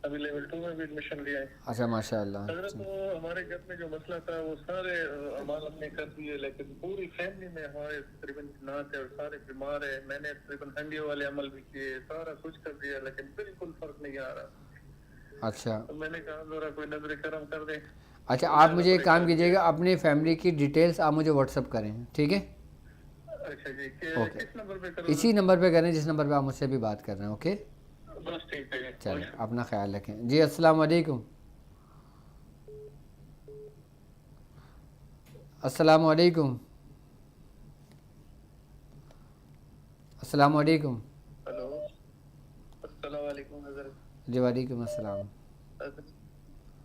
ابھی لیول 2 میں بھی ایڈمیشن لیا ہے۔ اچھا ماشاء اللہ۔ حضرت وہ ہمارے گھر میں جو مسئلہ تھا وہ سارے اعمال ہم نے کر دیے، لیکن پوری فیملی میں ہمارے تقریباً جنات ہے اور سارے بیمار ہیں۔ میں نے تقریباً ہنڈیوں والے عمل بھی کیے، سارا کچھ کر دیا، لیکن بالکل فرق نہیں آ رہا۔ اچھا تو میں نے کہا ذرا کوئی نظر کرم کر دیں۔ اچھا، آپ مجھے ایک کام کیجیے گا، اپنی فیملی کی ڈیٹیلز آپ مجھے واٹس اپ کریں، ٹھیک ہے؟ اچھا جی، اوکے، کس نمبر پہ کروں؟ اسی نمبر پہ کریں جس نمبر پہ آپ مجھ سے بھی بات کر رہے ہیں، اوکے؟ بس ٹھیک ہے۔ چلیں، اپنا خیال رکھیں۔ جی السلام علیکم۔ السلام علیکم۔ السلام علیکم۔ ہلو، السلام علیکم حضرت۔ جی وعلیکم السلام۔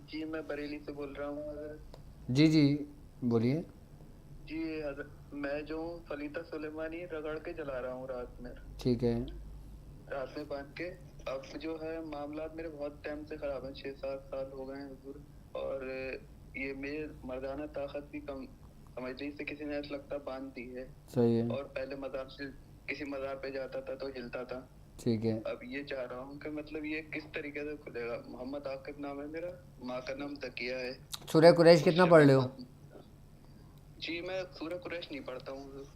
جی میں بریلی سے بول رہا ہوں حضرت۔ جی جی بولیے۔ جی حضرت، میں جو ہوں فلیطہ سلیمانی رگڑ کے جلا رہا ہوں رات میں، ٹھیک ہے۔ رات میں باندھ کے۔ اب جو ہے معاملات میرے بہت ٹائم سے خراب ہیں، 6-7 سال ہو گئے ہیں حضور، اور یہ میری مردانہ طاقت بھی کم سمجھ لی سے کسی نے ایسا لگتا باندھ دی ہے۔ صحیح ہے۔ اور پہلے مزار سے کسی مزار پہ جاتا تھا تو ہلتا تھا۔ ٹھیک ہے۔ اب یہ چاہ رہا ہوں کہ مطلب یہ کس طریقے سے کھلے گا؟ محمد عاقب نام ہے میرا، ماں کا نام تقیہ ہے۔ سورہ قریش کتنا پڑھ لے ہو؟ جی میں سورہ قریش نہیں پڑھتا ہوں حضور۔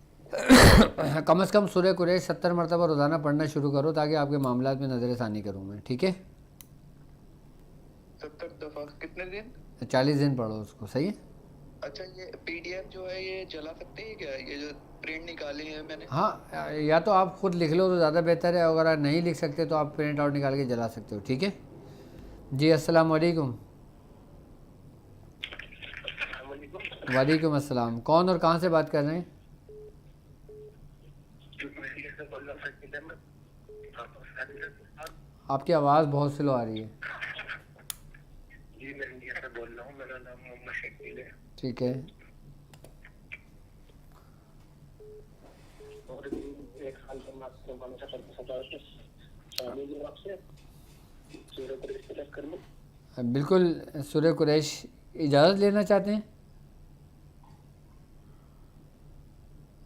کم از کم سورہ قریش 70 مرتبہ روزانہ پڑھنا شروع کرو، تاکہ آپ کے معاملات میں نظر ثانی کروں میں، ٹھیک ہے؟ 70 دفعہ کتنے دن؟ 40 دن پڑھو اس کو، صحیح ہے؟ اچھا، یہ پی ڈی ایف جو ہے یہ جلا سکتے ہیں کیا؟ یہ جو پرنٹ نکالی ہے میں نے؟ ہاں، یا تو آپ خود لکھ لو تو زیادہ بہتر ہے، اگر آپ نہیں لکھ سکتے تو آپ پرنٹ آؤٹ نکال کے جلا سکتے ہو، ٹھیک ہے؟ جی السلام علیکم۔ وعلیکم السلام۔ کون اور کہاں سے بات کر رہے ہیں؟ آپ کی آواز بہت سلو آ رہی ہے۔ جی میں انڈیا سے بول رہا ہوں، میرا نام محمد شکیل ہے۔ ٹھیک ہے۔ اور ایک سال سے میں آپ سے معلوم کرتا شامل ہوں آپ سے سورہ قریش کے چکر میں۔ بالکل، سورہ قریش اجازت لینا چاہتے ہیں؟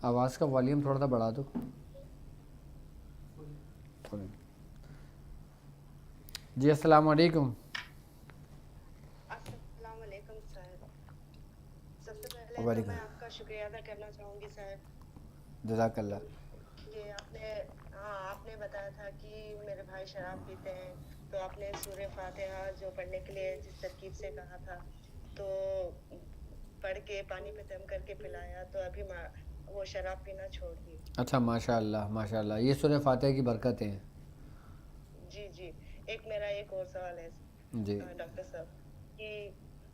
آواز کا والیوم تھوڑا سا بڑھا دو۔ جی السلام علیکم۔ السلام علیکم صاحب۔ سب سے پہلے تو وعلیکم۔ میں آپ کا شکریہ ادا کرنا چاہوں گی صاحب جزاک اللہ۔ کہ آپ نے بتایا تھا کہ میرے بھائی شراب پیتے ہیں، تو آپ نے سورہ فاتحہ جو پڑھنے کے لیے جس ترکیب سے کہا تھا تو پڑھ کے پانی پہ دم کر کے پلایا، تو ابھی وہ شراب پینا چھوڑ دی۔ اچھا ماشاء اللہ ماشاء اللہ، یہ سورہ فاتحہ کی برکتیں ہیں۔ جی جی، میرا ایک اور سوال ہے جی ڈاکٹر صاحب کہ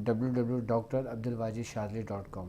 www.drabdulwajidshadri.com।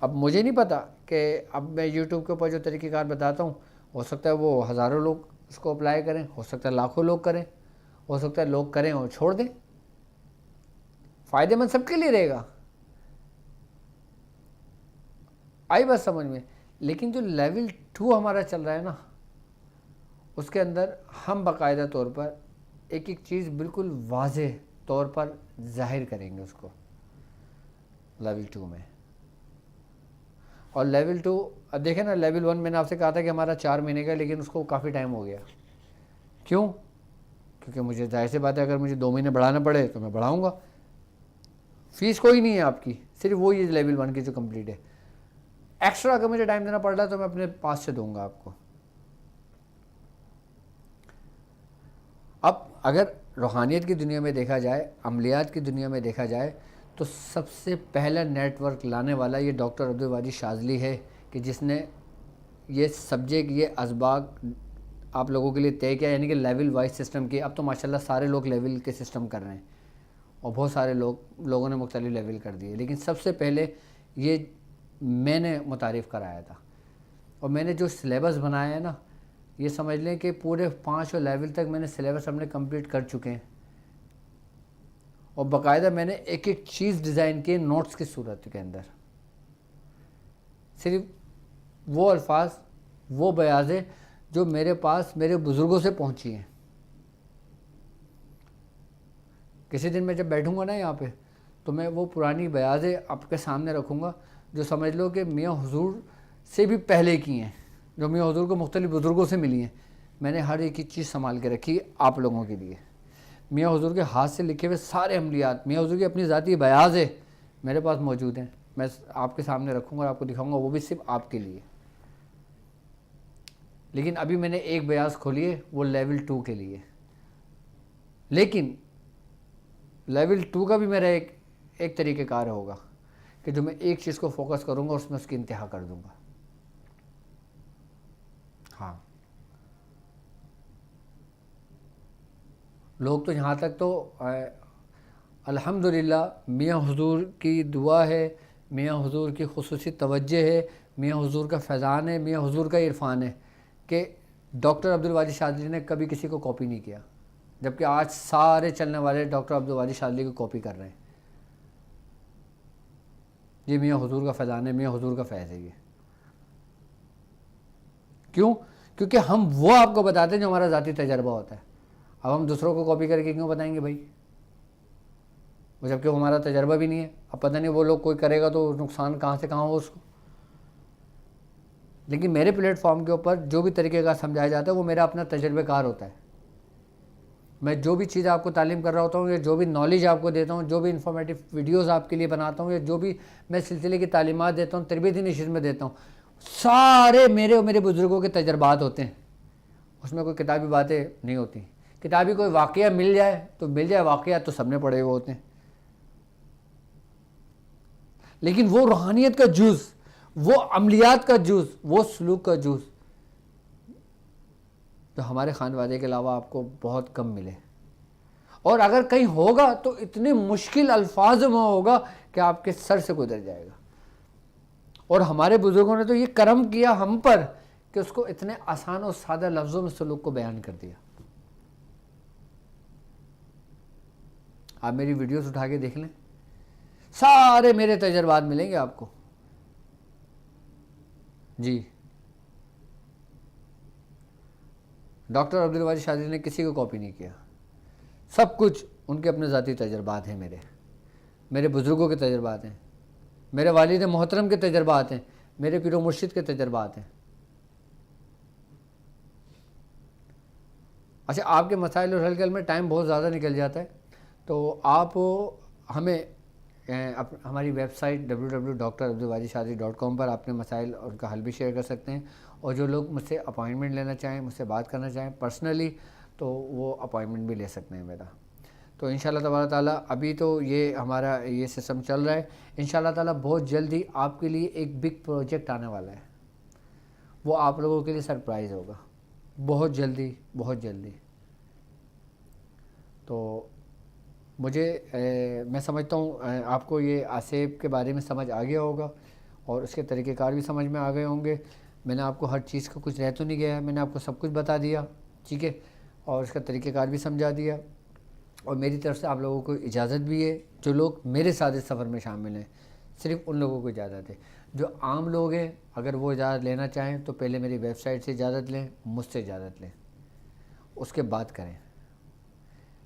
اب مجھے نہیں پتا کہ اب میں یوٹیوب کے اوپر جو طریقہ کار بتاتا ہوں ہو سکتا ہے وہ ہزاروں لوگ اس کو اپلائی کریں، ہو سکتا ہے لاکھوں لوگ کریں، ہو سکتا ہے لوگ کریں اور چھوڑ دیں، فائدے مند سب کے لیے رہے گا. آئی بات سمجھ میں؟ لیکن جو لیول 2 ہمارا چل رہا ہے نا، اس کے اندر ہم باقاعدہ طور پر ایک ایک چیز بالکل واضح طور پر ظاہر کریں گے اس کو لیول 2 میں. اور لیول 2 اب دیکھیں نا، لیول 1 میں نے آپ سے کہا تھا کہ ہمارا 4 مہینے کا، لیکن اس کو کافی ٹائم ہو گیا. کیوں؟ کیونکہ مجھے ظاہر سی بات ہے اگر مجھے 2 مہینے بڑھانا پڑے تو میں بڑھاؤں گا. فیس کوئی نہیں ہے آپ کی، صرف وہ یہ لیول 1 کی جو کمپلیٹ ہے. ایکسٹرا اگر مجھے ٹائم دینا پڑ رہا ہے تو میں اپنے پاس سے دوں گا آپ کو. اب اگر روحانیت کی دنیا میں دیکھا جائے، عملیات کی دنیا میں دیکھا جائے، تو سب سے پہلا نیٹ ورک لانے والا یہ ڈاکٹر عبدالواجد شاذلی ہے کہ جس نے یہ سبجیکٹ، یہ اسباق آپ لوگوں کے لیے طے کیا، یعنی کہ لیول وائز سسٹم کی. اب تو ماشاءاللہ سارے لوگ لیول کے سسٹم کر رہے ہیں اور بہت سارے لوگوں نے مختلف لیول کر دیے، لیکن سب سے پہلے یہ میں نے متعارف کرایا تھا. اور میں نے جو سلیبس بنایا ہے نا، یہ سمجھ لیں کہ پورے 5 لیول تک میں نے سلیبس ہم نے کمپلیٹ کر چکے ہیں. اور باقاعدہ میں نے ایک ایک چیز ڈیزائن کی نوٹس کی صورت کے اندر. صرف وہ الفاظ، وہ بیاضیں جو میرے پاس میرے بزرگوں سے پہنچی ہیں. کسی دن میں جب بیٹھوں گا نا یہاں پہ تو میں وہ پرانی بیاضیں آپ کے سامنے رکھوں گا جو سمجھ لو کہ میاں حضور سے بھی پہلے کی ہیں، جو میاں حضور کو مختلف بزرگوں سے ملی ہیں. میں نے ہر ایک ہی چیز سنبھال کے رکھی ہے آپ لوگوں کے لیے. میاں حضور کے ہاتھ سے لکھے ہوئے سارے عملیات، میاں حضور کی اپنی ذاتی بیاضیں میرے پاس موجود ہیں. میں آپ کے سامنے رکھوں گا اور آپ کو دکھاؤں گا، وہ بھی صرف آپ کے لیے. لیکن ابھی میں نے ایک بیاض کھولی ہے، وہ لیول 2 کے لیے. لیکن لیول 2 کا بھی میرا ایک طریقہ کار ہوگا کہ جو میں ایک چیز کو فوکس کروں گا اس میں اس کی انتہا کر دوں گا. ہاں، لوگ تو یہاں تک تو الحمدللہ میاں حضور کی دعا ہے، میاں حضور کی خصوصی توجہ ہے، میاں حضور کا فیضان ہے، میاں حضور کا عرفان ہے کہ ڈاکٹر عبدالواجد شاذلی نے کبھی کسی کو کاپی نہیں کیا، جبکہ آج سارے چلنے والے ڈاکٹر عبدالواجد شاذلی کو کاپی کر رہے ہیں. یہ میاں حضور کا فیضان ہے، میاں حضور کا فیض ہے یہ. کیوں؟ کیونکہ ہم وہ آپ کو بتاتے ہیں جو ہمارا ذاتی تجربہ ہوتا ہے. اب ہم دوسروں کو کاپی کر کے کیوں بتائیں گے بھائی؟ وہ جبکہ وہ ہمارا تجربہ بھی نہیں ہے. اب پتہ نہیں وہ لوگ کوئی کرے گا تو نقصان کہاں سے کہاں ہو اس کو. لیکن میرے پلیٹ فارم کے اوپر جو بھی طریقے کا سمجھایا جاتا ہے وہ میرا اپنا تجربہ کار ہوتا ہے. میں جو بھی چیز آپ کو تعلیم کر رہا ہوتا ہوں یا جو بھی نالج آپ کو دیتا ہوں، جو بھی انفارمیٹیو ویڈیوز آپ کے لیے بناتا ہوں یا جو بھی میں سلسلے کی تعلیمات دیتا ہوں، تربیتی نشست میں دیتا ہوں، سارے میرے اور میرے بزرگوں کے تجربات ہوتے ہیں. اس میں کوئی کتابی باتیں نہیں ہوتی. کتابی کوئی واقعہ مل جائے تو مل جائے، واقعہ تو سب نے پڑھے ہوئے ہوتے ہیں. لیکن وہ روحانیت کا جز، وہ عملیات کا جز، وہ سلوک کا جز جو ہمارے خانوادے کے علاوہ آپ کو بہت کم ملے. اور اگر کہیں ہوگا تو اتنے مشکل الفاظ میں ہوگا کہ آپ کے سر سے گزر جائے گا. اور ہمارے بزرگوں نے تو یہ کرم کیا ہم پر کہ اس کو اتنے آسان اور سادہ لفظوں میں سلوک کو بیان کر دیا. آپ میری ویڈیوز اٹھا کے دیکھ لیں، سارے میرے تجربات ملیں گے آپ کو. جی، ڈاکٹر عبدالواجد شاذلی نے کسی کو کاپی نہیں کیا. سب کچھ ان کے اپنے ذاتی تجربات ہیں، میرے بزرگوں کے تجربات ہیں، میرے والد محترم کے تجربات ہیں، میرے پیر و مرشد کے تجربات ہیں. اچھا، آپ کے مسائل اور حل میں ٹائم بہت زیادہ نکل جاتا ہے، تو آپ ہمیں ہماری ویب سائٹ www.drabdulwajidshazli.com پر اپنے مسائل اور ان کا حل بھی شیئر کر سکتے ہیں. اور جو لوگ مجھ سے اپائنٹمنٹ لینا چاہیں، مجھ سے بات کرنا چاہیں پرسنلی، تو وہ اپائنٹمنٹ بھی لے سکتے ہیں میرا. تو انشاءاللہ تبارک تعالیٰ ابھی تو یہ ہمارا یہ سسٹم چل رہا ہے. انشاءاللہ تعالیٰ بہت جلدی آپ کے لیے ایک بگ پروجیکٹ آنے والا ہے. وہ آپ لوگوں کے لیے سرپرائز ہوگا بہت جلدی، بہت جلدی. تو میں سمجھتا ہوں آپ کو یہ آصف کے بارے میں سمجھ آ گیا ہوگا. اور اس کے طریقہ کار بھی سمجھ میں آ گئے ہوں گے. میں نے آپ کو ہر چیز کا کچھ رہ تو نہیں گیا ہے, میں نے آپ کو سب کچھ بتا دیا, ٹھیک ہے, اور اس کا طریقہ کار بھی سمجھا دیا. اور میری طرف سے آپ لوگوں کو اجازت بھی ہے, جو لوگ میرے ساتھ اس سفر میں شامل ہیں صرف ان لوگوں کو اجازت ہے. جو عام لوگ ہیں اگر وہ اجازت لینا چاہیں تو پہلے میری ویب سائٹ سے اجازت لیں, مجھ سے اجازت لیں, اس کے بعد کریں.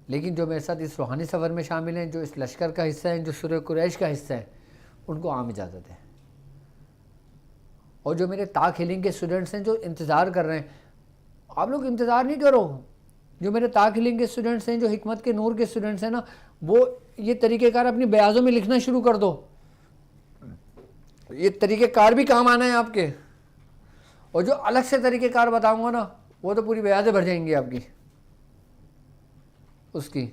لیکن جو میرے ساتھ اس روحانی سفر میں شامل ہیں, جو اس لشکر کا حصہ ہیں, جو سورہ قریش کا حصہ ہے, ان کو عام اجازت ہے. اور جو میرے طاق ہیلنگ کے اسٹوڈنٹس ہیں جو انتظار کر رہے ہیں, آپ لوگ انتظار نہیں کرو. جو میرے طاق ہیلنگ کے اسٹوڈنٹس ہیں, جو حکمت کے نور کے اسٹوڈنٹس ہیں نا, وہ یہ طریقہ کار اپنی بیازوں میں لکھنا شروع کر دو. یہ طریقہ کار بھی کام آنا ہے آپ کے. اور جو الگ سے طریقہ کار بتاؤں گا نا, وہ تو پوری بیازیں بھر جائیں گی آپ کی اس کی.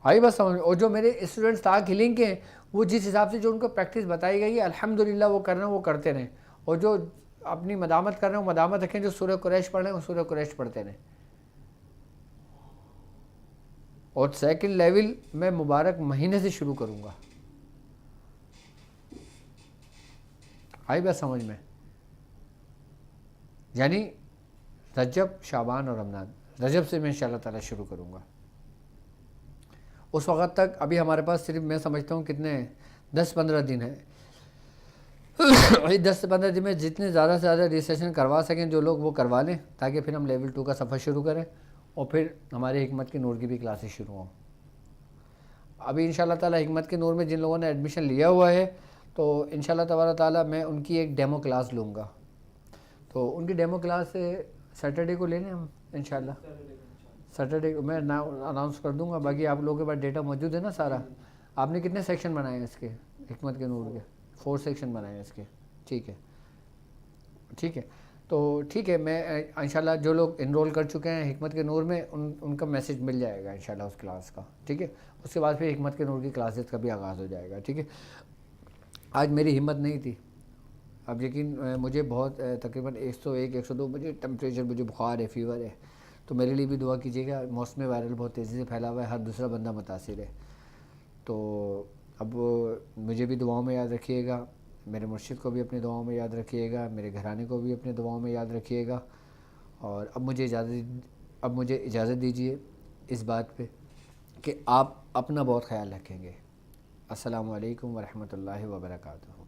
آئی بس سمجھ. اور جو میرے اسٹوڈنٹس طاق ہیلنگ کے ہیں, وہ جس حساب سے جو ان کو پریکٹس بتائی گئی ہے الحمدللہ وہ کر رہے ہیں, وہ کرتے رہیں. اور جو اپنی مدامت کر رہے ہیں وہ مدامت رکھیں. جو سورہ قریش پڑھ رہے ہیں وہ سورہ قریش پڑھتے رہیں. اور سیکنڈ لیول میں مبارک مہینے سے شروع کروں گا. آئی بات سمجھ میں, یعنی رجب, شعبان اور رمضان. رجب سے میں انشاءاللہ تعالی شروع کروں گا. اس وقت تک ابھی ہمارے پاس صرف میں سمجھتا ہوں کتنے 10-15 دن ہیں. 10 سے 15 دن میں جتنے زیادہ سے زیادہ رجسٹریشن کروا سکیں جو لوگ, وہ کروا لیں, تاکہ پھر ہم لیول 2 کا سفر شروع کریں اور پھر ہمارے حکمت کے نور کی بھی کلاسز شروع ہوں. ابھی انشاءاللہ تعالی حکمت کے نور میں جن لوگوں نے ایڈمیشن لیا ہوا ہے تو انشاءاللہ تبارک تعالی میں ان کی ایک ڈیمو کلاس لوں گا. تو ان کی ڈیمو کلاس سیٹرڈے کو لے لیں ہم انشاءاللہ. سیٹرڈے کو میں اناؤنس کر دوں گا. باقی آپ لوگوں کے پاس ڈیٹا موجود ہے نا سارا. آپ نے کتنے سیکشن بنائے ہیں اس کے حکمت کے نور کے؟ 4 سیکشن بنائے ہیں اس کے. ٹھیک ہے, ٹھیک ہے. تو ٹھیک ہے, میں انشاءاللہ جو لوگ انرول کر چکے ہیں حکمت کے نور میں ان کا میسج مل جائے گا انشاءاللہ اس کلاس کا. ٹھیک ہے, اس کے بعد پھر حکمت کے نور کی کلاسز کا بھی آغاز ہو جائے گا. ٹھیک ہے. آج میری ہمت نہیں تھی, اب یقین مجھے بہت تقریباً 101-102 مجھے ٹمپریچر, مجھے بخار ہے, فیور ہے. تو میرے لیے بھی دعا کیجیے گا. موسم وائرل بہت تیزی سے پھیلا ہوا ہے, ہر دوسرا بندہ متاثر ہے. تو اب مجھے بھی دعاؤں میں یاد رکھیے گا, میرے مرشد کو بھی اپنی دعاؤں میں یاد رکھیے گا, میرے گھرانے کو بھی اپنی دعاؤں میں یاد رکھیے گا. اور اب مجھے اجازت دیجیے اس بات پہ کہ آپ اپنا بہت خیال رکھیں گے. السلام علیکم ورحمۃ اللہ وبرکاتہ.